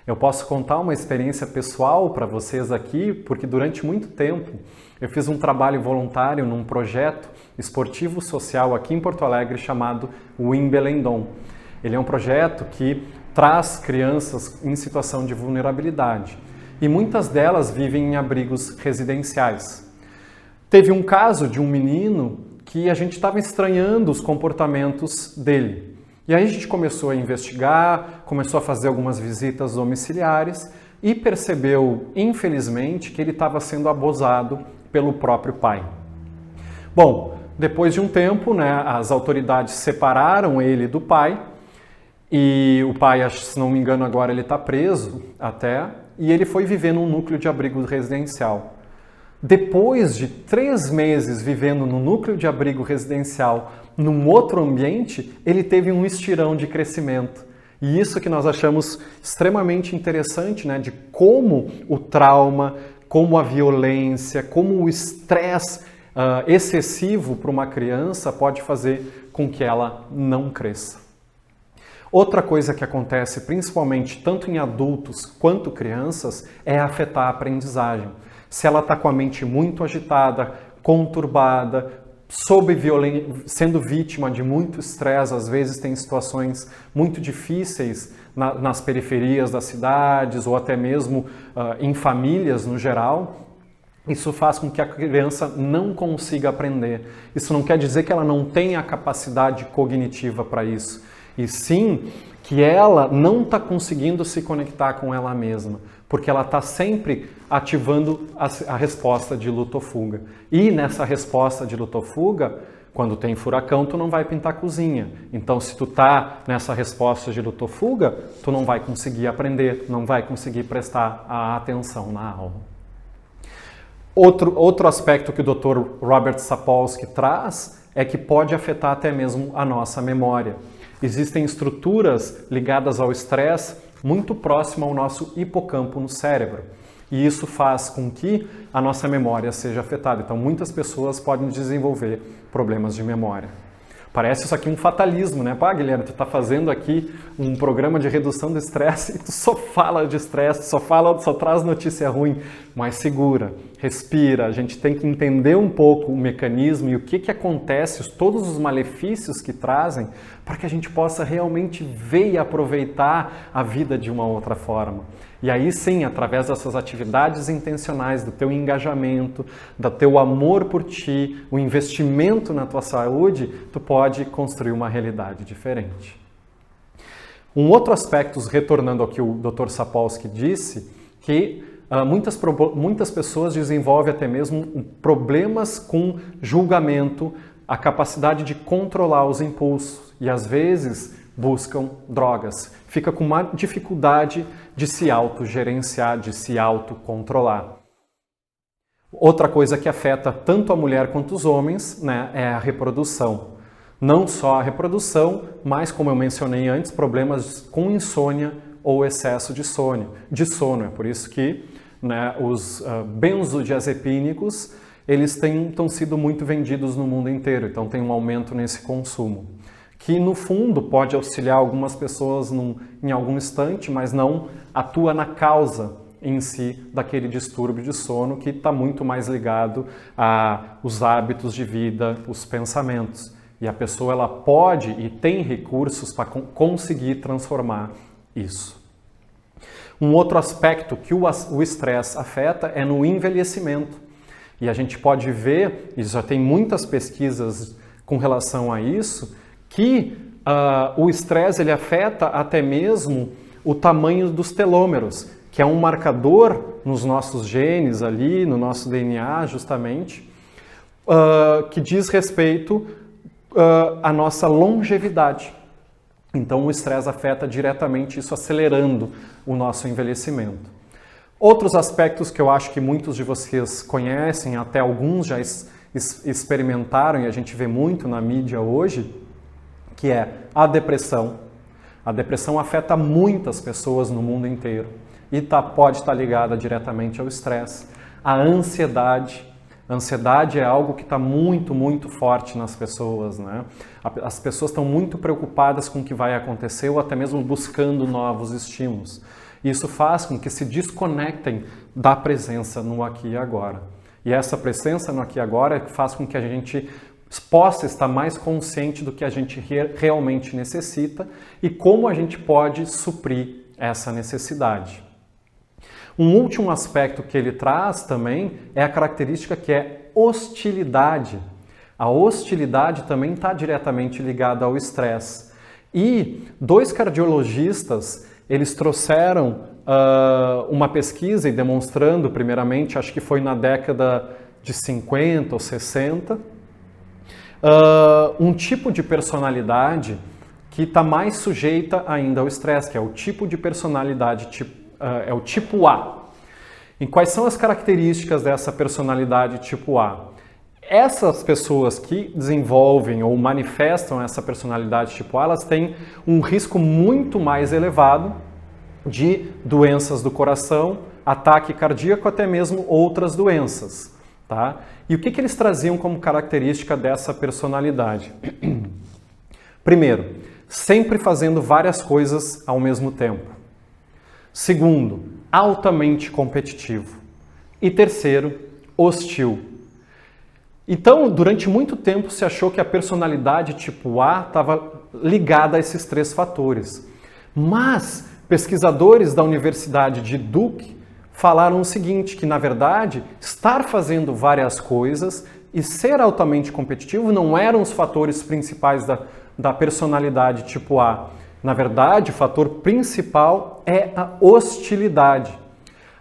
Eu posso contar uma experiência pessoal para vocês aqui, porque durante muito tempo eu fiz um trabalho voluntário num projeto esportivo social aqui em Porto Alegre chamado Wimbledon. Ele é um projeto que traz crianças em situação de vulnerabilidade e muitas delas vivem em abrigos residenciais. Teve um caso de um menino que a gente estava estranhando os comportamentos dele. E aí a gente começou a investigar, começou a fazer algumas visitas domiciliares e percebeu, infelizmente, que ele estava sendo abusado pelo próprio pai. Bom, depois de um tempo, as autoridades separaram ele do pai e o pai, se não me engano, agora ele está preso até, e ele foi viver num núcleo de abrigo residencial. Depois de 3 meses vivendo no núcleo de abrigo residencial, num outro ambiente, ele teve um estirão de crescimento. E isso que nós achamos extremamente interessante, de como o trauma, como a violência, como o estresse excessivo para uma criança pode fazer com que ela não cresça. Outra coisa que acontece, principalmente tanto em adultos quanto crianças, é afetar a aprendizagem. Se ela está com a mente muito agitada, conturbada, sendo vítima de muito estresse, às vezes tem situações muito difíceis nas periferias das cidades ou até mesmo em famílias no geral, isso faz com que a criança não consiga aprender. Isso não quer dizer que ela não tenha a capacidade cognitiva para isso. e sim que ela não está conseguindo se conectar com ela mesma, porque ela está sempre ativando a resposta de luta ou fuga. E nessa resposta de luta ou fuga, quando tem furacão, tu não vai pintar a cozinha. Então, se tu tá nessa resposta de luta ou fuga, tu não vai conseguir aprender, não vai conseguir prestar a atenção na aula. Outro aspecto que o Dr. Robert Sapolsky traz é que pode afetar até mesmo a nossa memória. Existem estruturas ligadas ao estresse muito próximo ao nosso hipocampo no cérebro. E isso faz com que a nossa memória seja afetada. Então, muitas pessoas podem desenvolver problemas de memória. Parece isso aqui um fatalismo, né? Pá, Guilherme, tu tá fazendo aqui um programa de redução do estresse e tu só fala de estresse, só traz notícia ruim. Mas segura, respira, a gente tem que entender um pouco o mecanismo e o que acontece, todos os malefícios que trazem, para que a gente possa realmente ver e aproveitar a vida de uma outra forma. E aí sim, através dessas atividades intencionais, do teu engajamento, do teu amor por ti, o investimento na tua saúde, tu pode construir uma realidade diferente. Um outro aspecto, retornando ao que o Dr. Sapolsky disse, que muitas pessoas desenvolvem até mesmo problemas com julgamento, a capacidade de controlar os impulsos e às vezes buscam drogas. Fica com uma dificuldade de se autogerenciar, de se autocontrolar. Outra coisa que afeta tanto a mulher quanto os homens, né, é a reprodução. Não só a reprodução, mas, como eu mencionei antes, problemas com insônia ou excesso de sono. É por isso que, né, os benzodiazepínicos eles estão sido muito vendidos no mundo inteiro, então tem um aumento nesse consumo, que no fundo pode auxiliar algumas pessoas em algum instante, mas não atua na causa em si daquele distúrbio de sono que está muito mais ligado aos hábitos de vida, os pensamentos. E a pessoa ela pode e tem recursos para conseguir transformar isso. Um outro aspecto que o estresse afeta é no envelhecimento. E a gente pode ver, e já tem muitas pesquisas com relação a isso, que o estresse ele afeta até mesmo o tamanho dos telômeros, que é um marcador nos nossos genes ali, no nosso DNA justamente, que diz respeito à nossa longevidade. Então o estresse afeta diretamente isso, acelerando o nosso envelhecimento. Outros aspectos que eu acho que muitos de vocês conhecem, até alguns já experimentaram e a gente vê muito na mídia hoje, que é a depressão. A depressão afeta muitas pessoas no mundo inteiro e pode estar ligada diretamente ao estresse. A ansiedade. A ansiedade é algo que está muito, muito forte nas pessoas, né? As pessoas estão muito preocupadas com o que vai acontecer ou até mesmo buscando novos estímulos. Isso faz com que se desconectem da presença no aqui e agora. E essa presença no aqui e agora faz com que a gente possa estar mais consciente do que a gente realmente necessita e como a gente pode suprir essa necessidade. Um último aspecto que ele traz também é a característica que é hostilidade. A hostilidade também está diretamente ligada ao estresse. E 2 cardiologistas eles trouxeram uma pesquisa e demonstrando, primeiramente, acho que foi na década de 50 ou 60, um tipo de personalidade que está mais sujeita ainda ao estresse, que é o tipo de personalidade, é o tipo A. E quais são as características dessa personalidade tipo A? Essas pessoas que desenvolvem ou manifestam essa personalidade tipo A, elas têm um risco muito mais elevado de doenças do coração, ataque cardíaco, até mesmo outras doenças. Tá? E o que eles traziam como característica dessa personalidade? Primeiro, sempre fazendo várias coisas ao mesmo tempo. Segundo, altamente competitivo. E terceiro, hostil. Então, durante muito tempo se achou que a personalidade tipo A estava ligada a esses 3 fatores. Mas pesquisadores da Universidade de Duke falaram o seguinte, que na verdade, estar fazendo várias coisas e ser altamente competitivo não eram os fatores principais da personalidade tipo A? Na verdade, o fator principal é a hostilidade.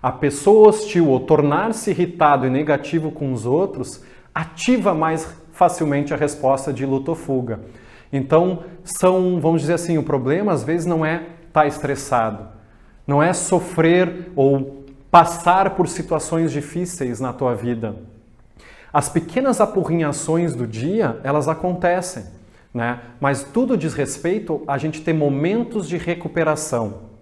A pessoa hostil ou tornar-se irritado e negativo com os outros ativa mais facilmente a resposta de luta ou fuga. Então, vamos dizer assim, o problema às vezes não é estar estressado, não é sofrer ou passar por situações difíceis na tua vida. As pequenas apurrinhações do dia, elas acontecem, né? Mas tudo diz respeito a gente ter momentos de recuperação.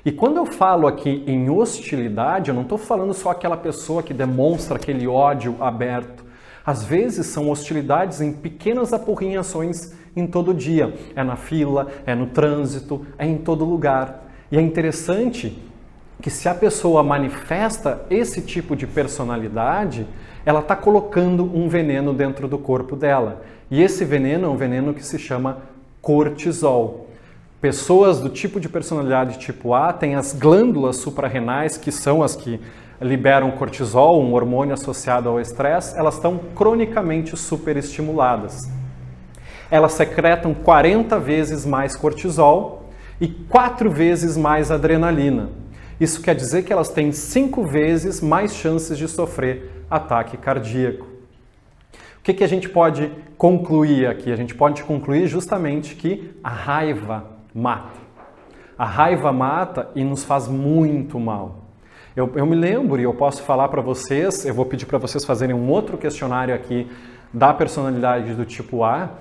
E quando eu falo aqui em hostilidade, eu não estou falando só aquela pessoa que demonstra aquele ódio aberto. Às vezes são hostilidades em pequenas apurrinhações em todo dia. É na fila, é no trânsito, é em todo lugar. E é interessante que se a pessoa manifesta esse tipo de personalidade, ela está colocando um veneno dentro do corpo dela. E esse veneno é um veneno que se chama cortisol. Pessoas do tipo de personalidade tipo A têm as glândulas suprarrenais, que são as que liberam cortisol, um hormônio associado ao estresse, elas estão cronicamente superestimuladas. Elas secretam 40 vezes mais cortisol e 4 vezes mais adrenalina. Isso quer dizer que elas têm 5 vezes mais chances de sofrer ataque cardíaco. O que a gente pode concluir aqui? A gente pode concluir justamente que a raiva mata. A raiva mata e nos faz muito mal. Eu me lembro e eu posso falar para vocês, eu vou pedir para vocês fazerem um outro questionário aqui da personalidade do tipo A,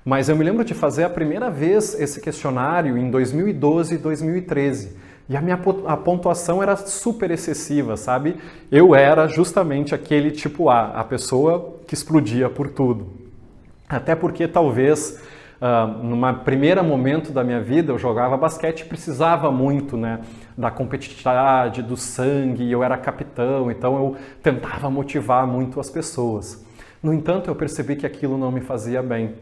mas eu me lembro de fazer a primeira vez esse questionário em 2012 e 2013. E a pontuação era super excessiva, sabe? Eu era justamente aquele tipo A, a pessoa que explodia por tudo. Até porque talvez, num primeiro momento da minha vida, eu jogava basquete e precisava muito, né, da competitividade, do sangue, eu era capitão, então eu tentava motivar muito as pessoas. No entanto, eu percebi que aquilo não me fazia bem.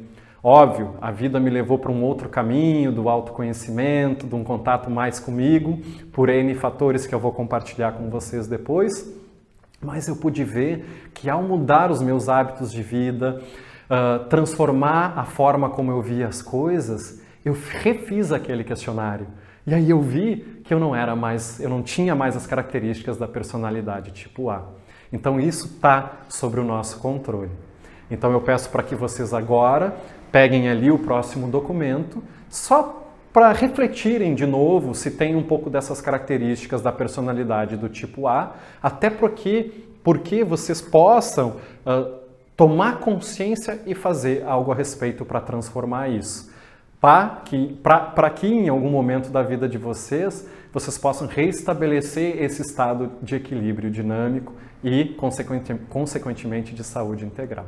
Óbvio, a vida me levou para um outro caminho, do autoconhecimento, de um contato mais comigo, por N fatores que eu vou compartilhar com vocês depois. Mas eu pude ver que ao mudar os meus hábitos de vida, transformar a forma como eu via as coisas, eu refiz aquele questionário. E aí eu vi que eu não tinha mais as características da personalidade tipo A. Então isso está sobre o nosso controle. Então eu peço para que vocês agora peguem ali o próximo documento, só para refletirem de novo se tem um pouco dessas características da personalidade do tipo A, até porque vocês possam tomar consciência e fazer algo a respeito para transformar isso. Para que em algum momento da vida de vocês possam restabelecer esse estado de equilíbrio dinâmico e, consequentemente, de saúde integral.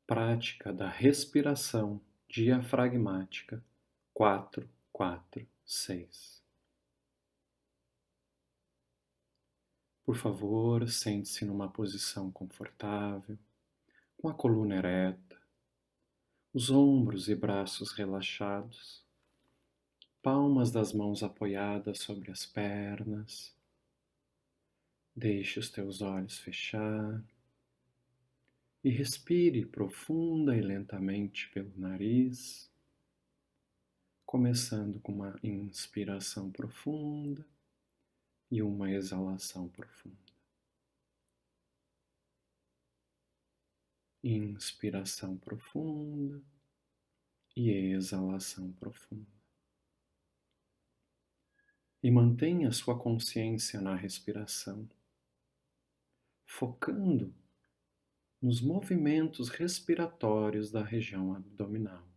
Prática da respiração diafragmática 4-4-6. Por favor, sente-se numa posição confortável, com a coluna ereta, os ombros e braços relaxados, palmas das mãos apoiadas sobre as pernas. Deixe os teus olhos fechar e respire profunda e lentamente pelo nariz, começando com uma inspiração profunda e uma exalação profunda. Inspiração profunda e exalação profunda. E mantenha sua consciência na respiração, focando nos movimentos respiratórios da região abdominal,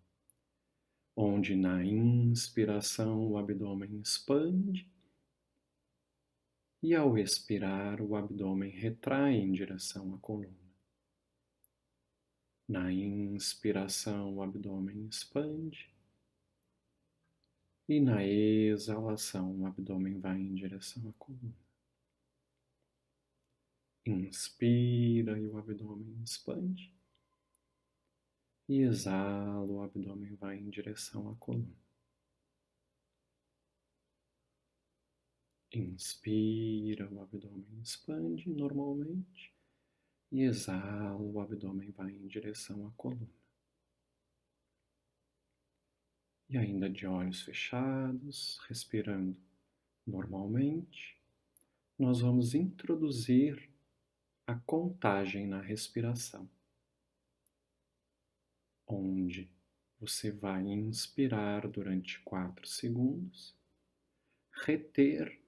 onde na inspiração o abdômen expande e ao expirar o abdômen retrai em direção à coluna. Na inspiração o abdômen expande e na exalação o abdômen vai em direção à coluna. Inspira e o abdômen expande. E exala, o abdômen vai em direção à coluna. Inspira, o abdômen expande normalmente e exala, o abdômen vai em direção à coluna. E ainda de olhos fechados, respirando normalmente, nós vamos introduzir a contagem na respiração, onde você vai inspirar durante 4 segundos, reter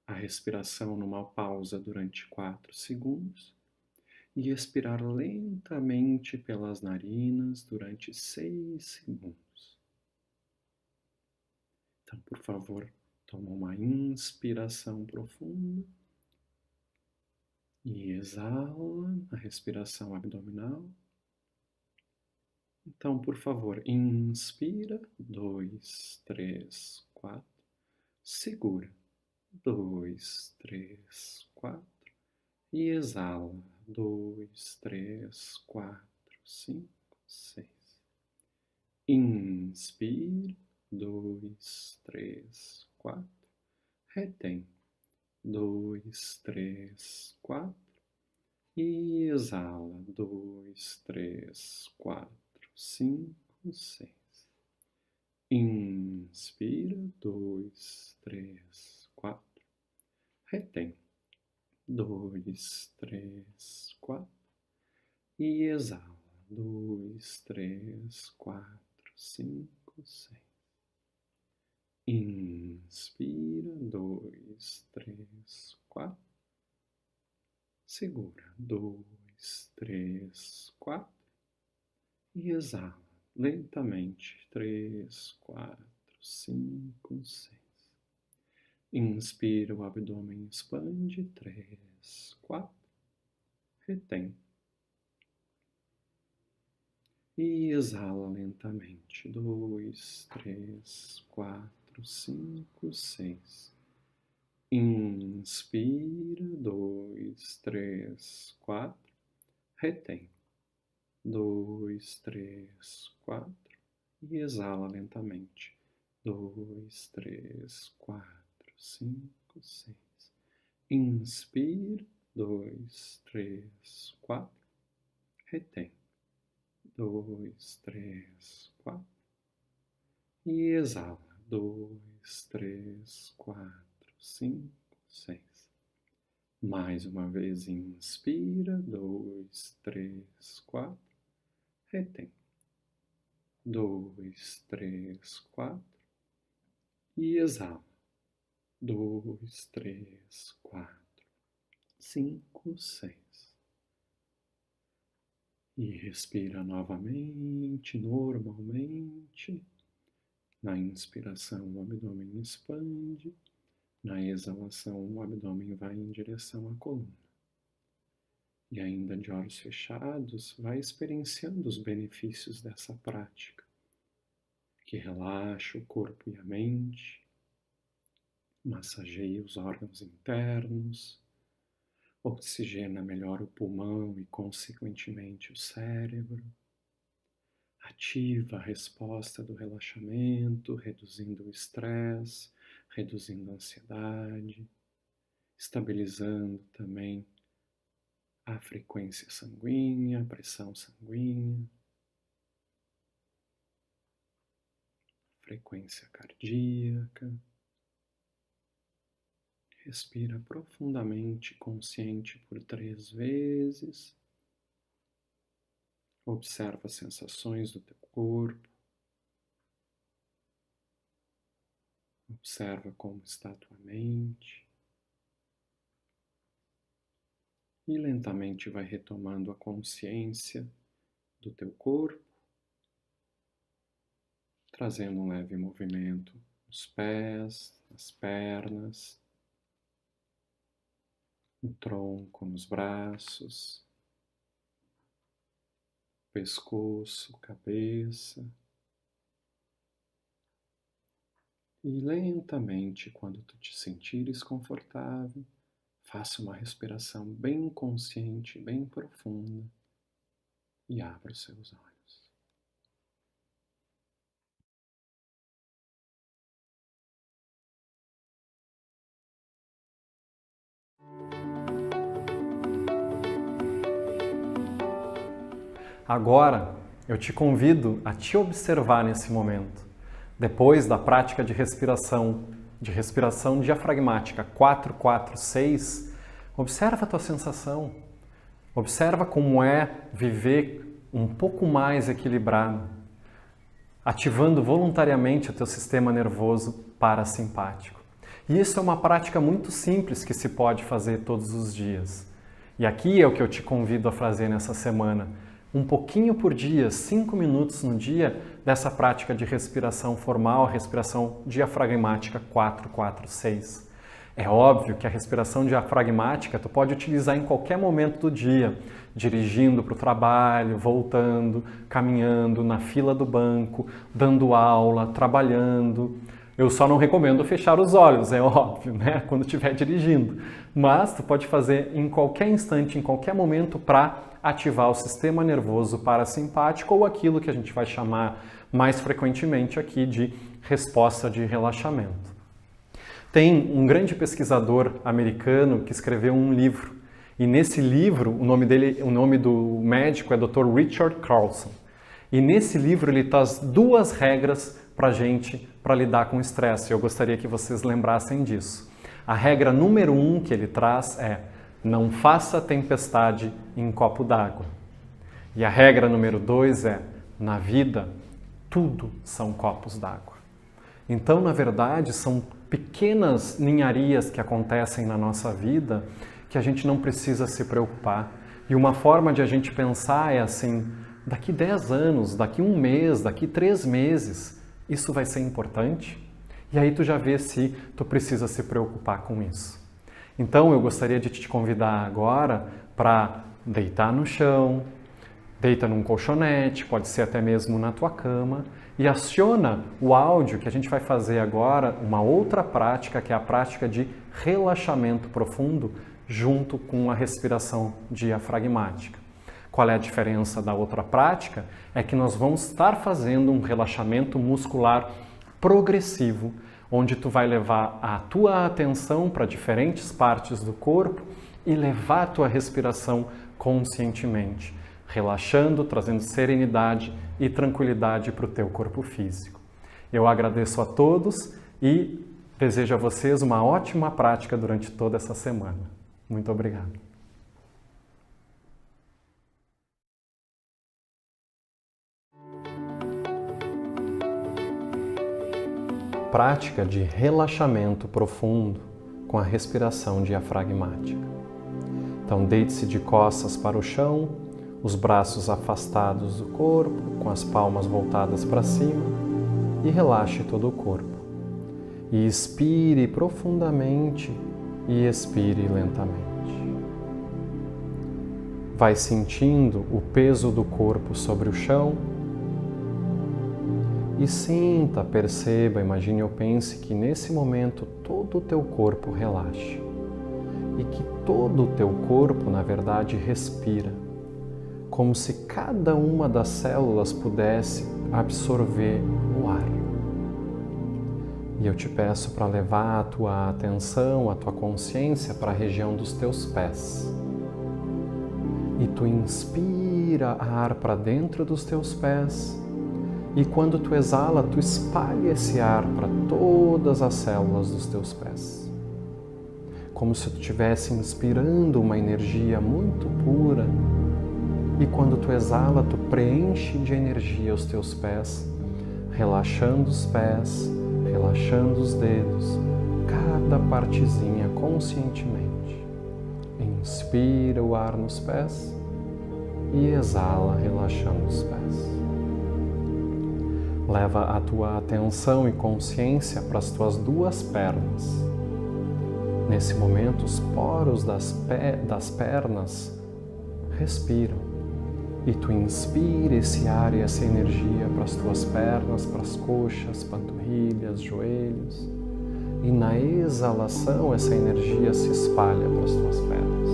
a respiração numa pausa durante 4 segundos e expirar lentamente pelas narinas durante 6 segundos. Então, por favor, toma uma inspiração profunda e exala a respiração abdominal. Então, por favor, inspira, 2, 3, 4, segura, 2, 3, 4, e exala, 2, 3, 4, 5, 6. Inspira, 2, 3, 4, retém, 2, 3, 4, e exala, 2, 3, 4, 5, 6. Inspira, 2, 3, 4, retém, 2, 3, 4, e exala, 2, 3, 4, 5, 6. Inspira, 2, 3, 4, segura, 2, 3, 4, e exala lentamente, 3, 4, 5, 6. Inspira, o abdômen expande, 3, 4, retém. E exala lentamente, 2, 3, 4, 5, 6. Inspira, 2, 3, 4, retém, 2, 3, 4, e exala lentamente, 2, 3, 4, 5, 6. Inspira, 2, 3, 4, retém, 2, 3, 4, e exala, 2, 3, 4, 5, 6. Mais uma vez, inspira, 2, 3, 4, retém, 2, 3, 4, e exala, 2, 3, 4, 5, 6. E respira novamente, normalmente. Na inspiração, o abdômen expande. Na exalação, o abdômen vai em direção à coluna. E ainda de olhos fechados, vai experienciando os benefícios dessa prática, que relaxa o corpo e a mente, massageia os órgãos internos, oxigena melhor o pulmão e, consequentemente, o cérebro, ativa a resposta do relaxamento, reduzindo o estresse, reduzindo a ansiedade, estabilizando também a frequência sanguínea, a pressão sanguínea, frequência cardíaca. Respira profundamente, consciente por 3 vezes. Observa as sensações do teu corpo. Observa como está a tua mente. E lentamente vai retomando a consciência do teu corpo, trazendo um leve movimento nos pés, nas pernas, no tronco, nos braços, pescoço, cabeça. E lentamente, quando tu te sentires confortável, faça uma respiração bem consciente, bem profunda e abra os seus olhos. Agora, eu te convido a te observar nesse momento. Depois da prática de respiração diafragmática 4-4-6, observa a tua sensação. Observa como é viver um pouco mais equilibrado, ativando voluntariamente o teu sistema nervoso parasimpático. E isso é uma prática muito simples que se pode fazer todos os dias. E aqui é o que eu te convido a fazer nessa semana. Um pouquinho por dia, 5 minutos no dia, dessa prática de respiração formal, respiração diafragmática 4-4-6. É óbvio que a respiração diafragmática tu pode utilizar em qualquer momento do dia, dirigindo para o trabalho, voltando, caminhando, na fila do banco, dando aula, trabalhando. Eu só não recomendo fechar os olhos, é óbvio, né? Quando estiver dirigindo. Mas tu pode fazer em qualquer instante, em qualquer momento, para ativar o sistema nervoso parasimpático ou aquilo que a gente vai chamar mais frequentemente aqui de resposta de relaxamento. Tem um grande pesquisador americano que escreveu um livro. E nesse livro, o nome do médico é Dr. Richard Carlson. E nesse livro ele traz 2 regras para a gente para lidar com o estresse. Eu gostaria que vocês lembrassem disso. A regra número 1 que ele traz é: não faça tempestade em copo d'água. E a regra número 2 é: na vida, tudo são copos d'água. Então, na verdade, são pequenas ninharias que acontecem na nossa vida que a gente não precisa se preocupar. E uma forma de a gente pensar é assim: daqui 10 anos, daqui 1 mês, daqui 3 meses, isso vai ser importante? E aí tu já vê se tu precisa se preocupar com isso. Então eu gostaria de te convidar agora para deitar no chão, deita num colchonete, pode ser até mesmo na tua cama, e aciona o áudio que a gente vai fazer agora, uma outra prática, que é a prática de relaxamento profundo, junto com a respiração diafragmática. Qual é a diferença da outra prática? É que nós vamos estar fazendo um relaxamento muscular progressivo, onde tu vai levar a tua atenção para diferentes partes do corpo e levar a tua respiração conscientemente, relaxando, trazendo serenidade e tranquilidade para o teu corpo físico. Eu agradeço a todos e desejo a vocês uma ótima prática durante toda essa semana. Muito obrigado. Prática de relaxamento profundo com a respiração diafragmática. Então, deite-se de costas para o chão, os braços afastados do corpo, com as palmas voltadas para cima, e relaxe todo o corpo. E expire profundamente e expire lentamente. Vai sentindo o peso do corpo sobre o chão. E sinta, perceba, imagine ou pense que nesse momento todo o teu corpo relaxa. E que todo o teu corpo, na verdade, respira. Como se cada uma das células pudesse absorver o ar. E eu te peço para levar a tua atenção, a tua consciência para a região dos teus pés. E tu inspira ar para dentro dos teus pés. E quando tu exala, tu espalha esse ar para todas as células dos teus pés. Como se tu estivesse inspirando uma energia muito pura. E quando tu exala, tu preenche de energia os teus pés, relaxando os pés, relaxando os dedos, cada partezinha conscientemente. Inspira o ar nos pés e exala, relaxando os pés. Leva a tua atenção e consciência para as tuas 2 pernas. Nesse momento, os poros das pernas respiram. E tu inspira esse ar e essa energia para as tuas pernas, para as coxas, panturrilhas, joelhos. E na exalação, essa energia se espalha para as tuas pernas,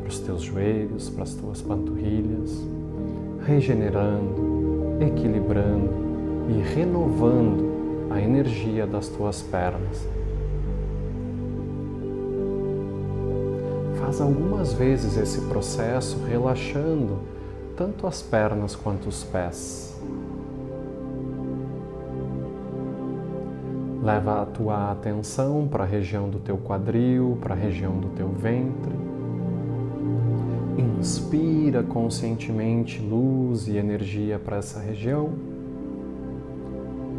para os teus joelhos, para as tuas panturrilhas, regenerando, equilibrando e renovando a energia das tuas pernas. Faz algumas vezes esse processo relaxando tanto as pernas quanto os pés. Leva a tua atenção para a região do teu quadril, para a região do teu ventre. Inspira conscientemente luz e energia para essa região.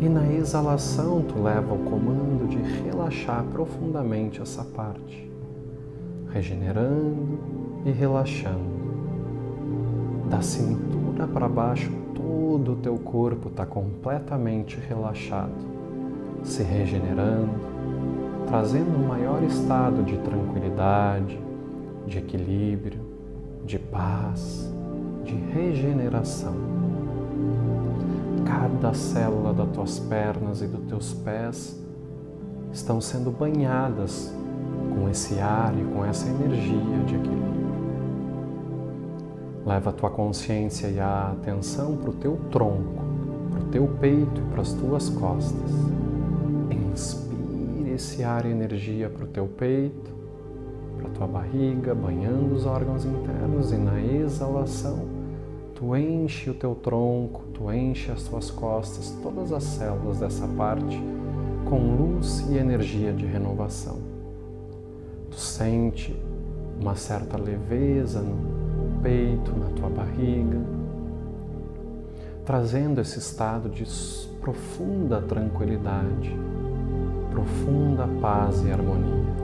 E na exalação tu leva o comando de relaxar profundamente essa parte, regenerando e relaxando. Da cintura para baixo, todo o teu corpo está completamente relaxado, se regenerando, trazendo um maior estado de tranquilidade, de equilíbrio, de paz, de regeneração. Cada célula das tuas pernas e dos teus pés estão sendo banhadas com esse ar e com essa energia de equilíbrio. Leva a tua consciência e a atenção para o teu tronco, para o teu peito e para as tuas costas. Inspire esse ar e energia para o teu peito, para a tua barriga, banhando os órgãos internos, e na exalação tu enche o teu tronco, tu enche as tuas costas, todas as células dessa parte com luz e energia de renovação. Tu sente uma certa leveza no peito, na tua barriga, trazendo esse estado de profunda tranquilidade, profunda paz e harmonia.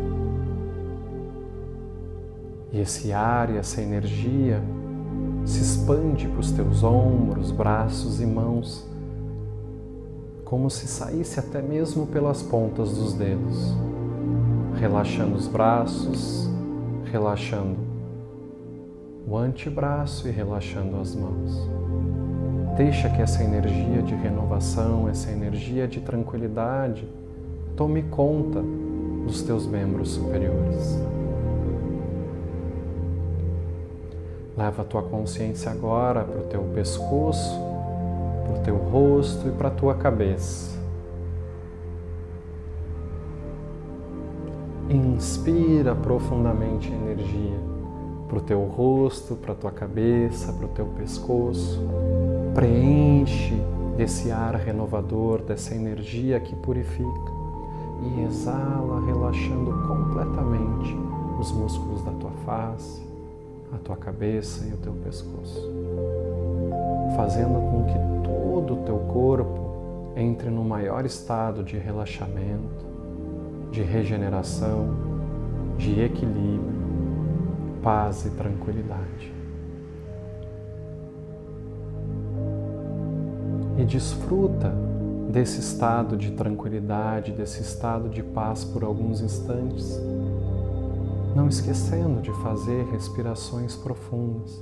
E esse ar e essa energia se expande para os teus ombros, braços e mãos, como se saísse até mesmo pelas pontas dos dedos, relaxando os braços, relaxando o antebraço e relaxando as mãos. Deixa que essa energia de renovação, essa energia de tranquilidade tome conta dos teus membros superiores. Leva a tua consciência agora para o teu pescoço, para o teu rosto e para a tua cabeça. Inspira profundamente a energia para o teu rosto, para a tua cabeça, para o teu pescoço. Preenche desse ar renovador, dessa energia que purifica. E exala, relaxando completamente os músculos da tua face, a tua cabeça e o teu pescoço, fazendo com que todo o teu corpo entre no maior estado de relaxamento, de regeneração, de equilíbrio, paz e tranquilidade. E desfruta desse estado de tranquilidade, desse estado de paz por alguns instantes, não esquecendo de fazer respirações profundas.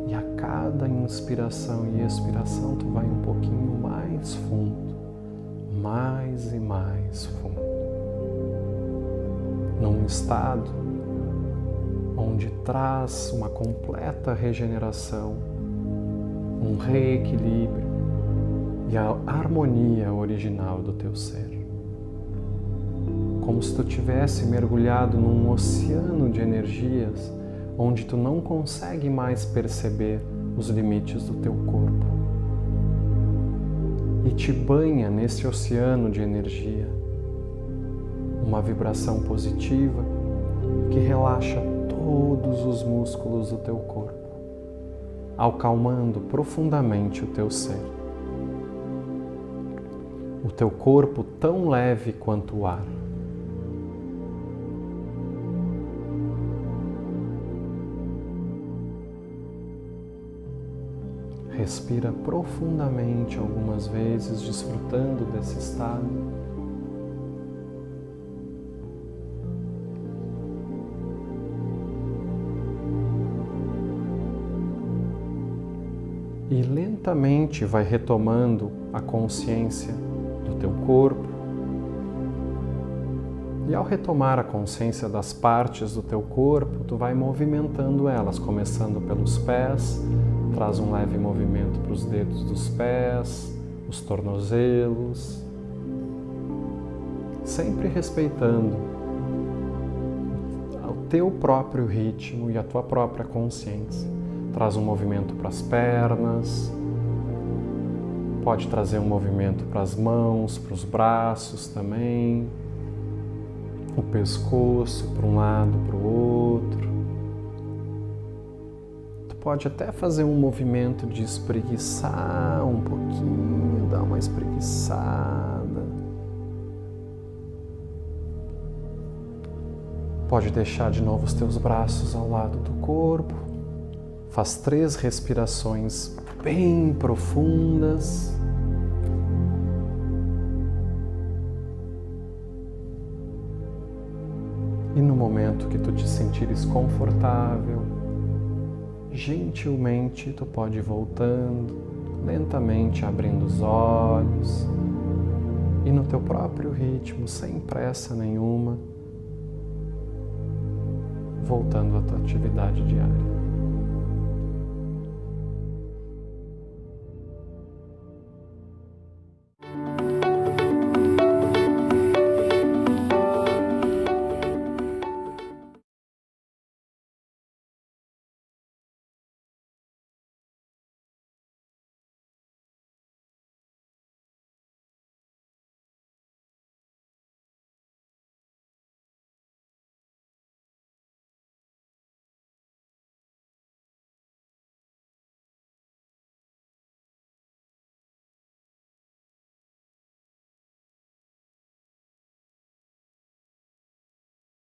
E a cada inspiração e expiração tu vai um pouquinho mais fundo, mais e mais fundo, num estado onde traz uma completa regeneração, um reequilíbrio e a harmonia original do teu ser. Como se tu tivesse mergulhado num oceano de energias onde tu não consegue mais perceber os limites do teu corpo. E te banha nesse oceano de energia uma vibração positiva que relaxa todos os músculos do teu corpo, acalmando profundamente o teu ser. O teu corpo tão leve quanto o ar. Respira profundamente algumas vezes, desfrutando desse estado. E lentamente vai retomando a consciência do teu corpo. E ao retomar a consciência das partes do teu corpo, tu vai movimentando elas, começando pelos pés. Traz um leve movimento para os dedos dos pés, os tornozelos, sempre respeitando teu próprio ritmo e a tua própria consciência. Traz um movimento para as pernas, pode trazer um movimento para as mãos, para os braços também, o pescoço para um lado, para o outro. Tu pode até fazer um movimento de espreguiçar um pouquinho, dar uma espreguiçada. Pode deixar de novo os teus braços ao lado do corpo. Faz 3 respirações bem profundas. E no momento que tu te sentires confortável, gentilmente tu pode ir voltando, lentamente abrindo os olhos e no teu próprio ritmo, sem pressa nenhuma, voltando à tua atividade diária.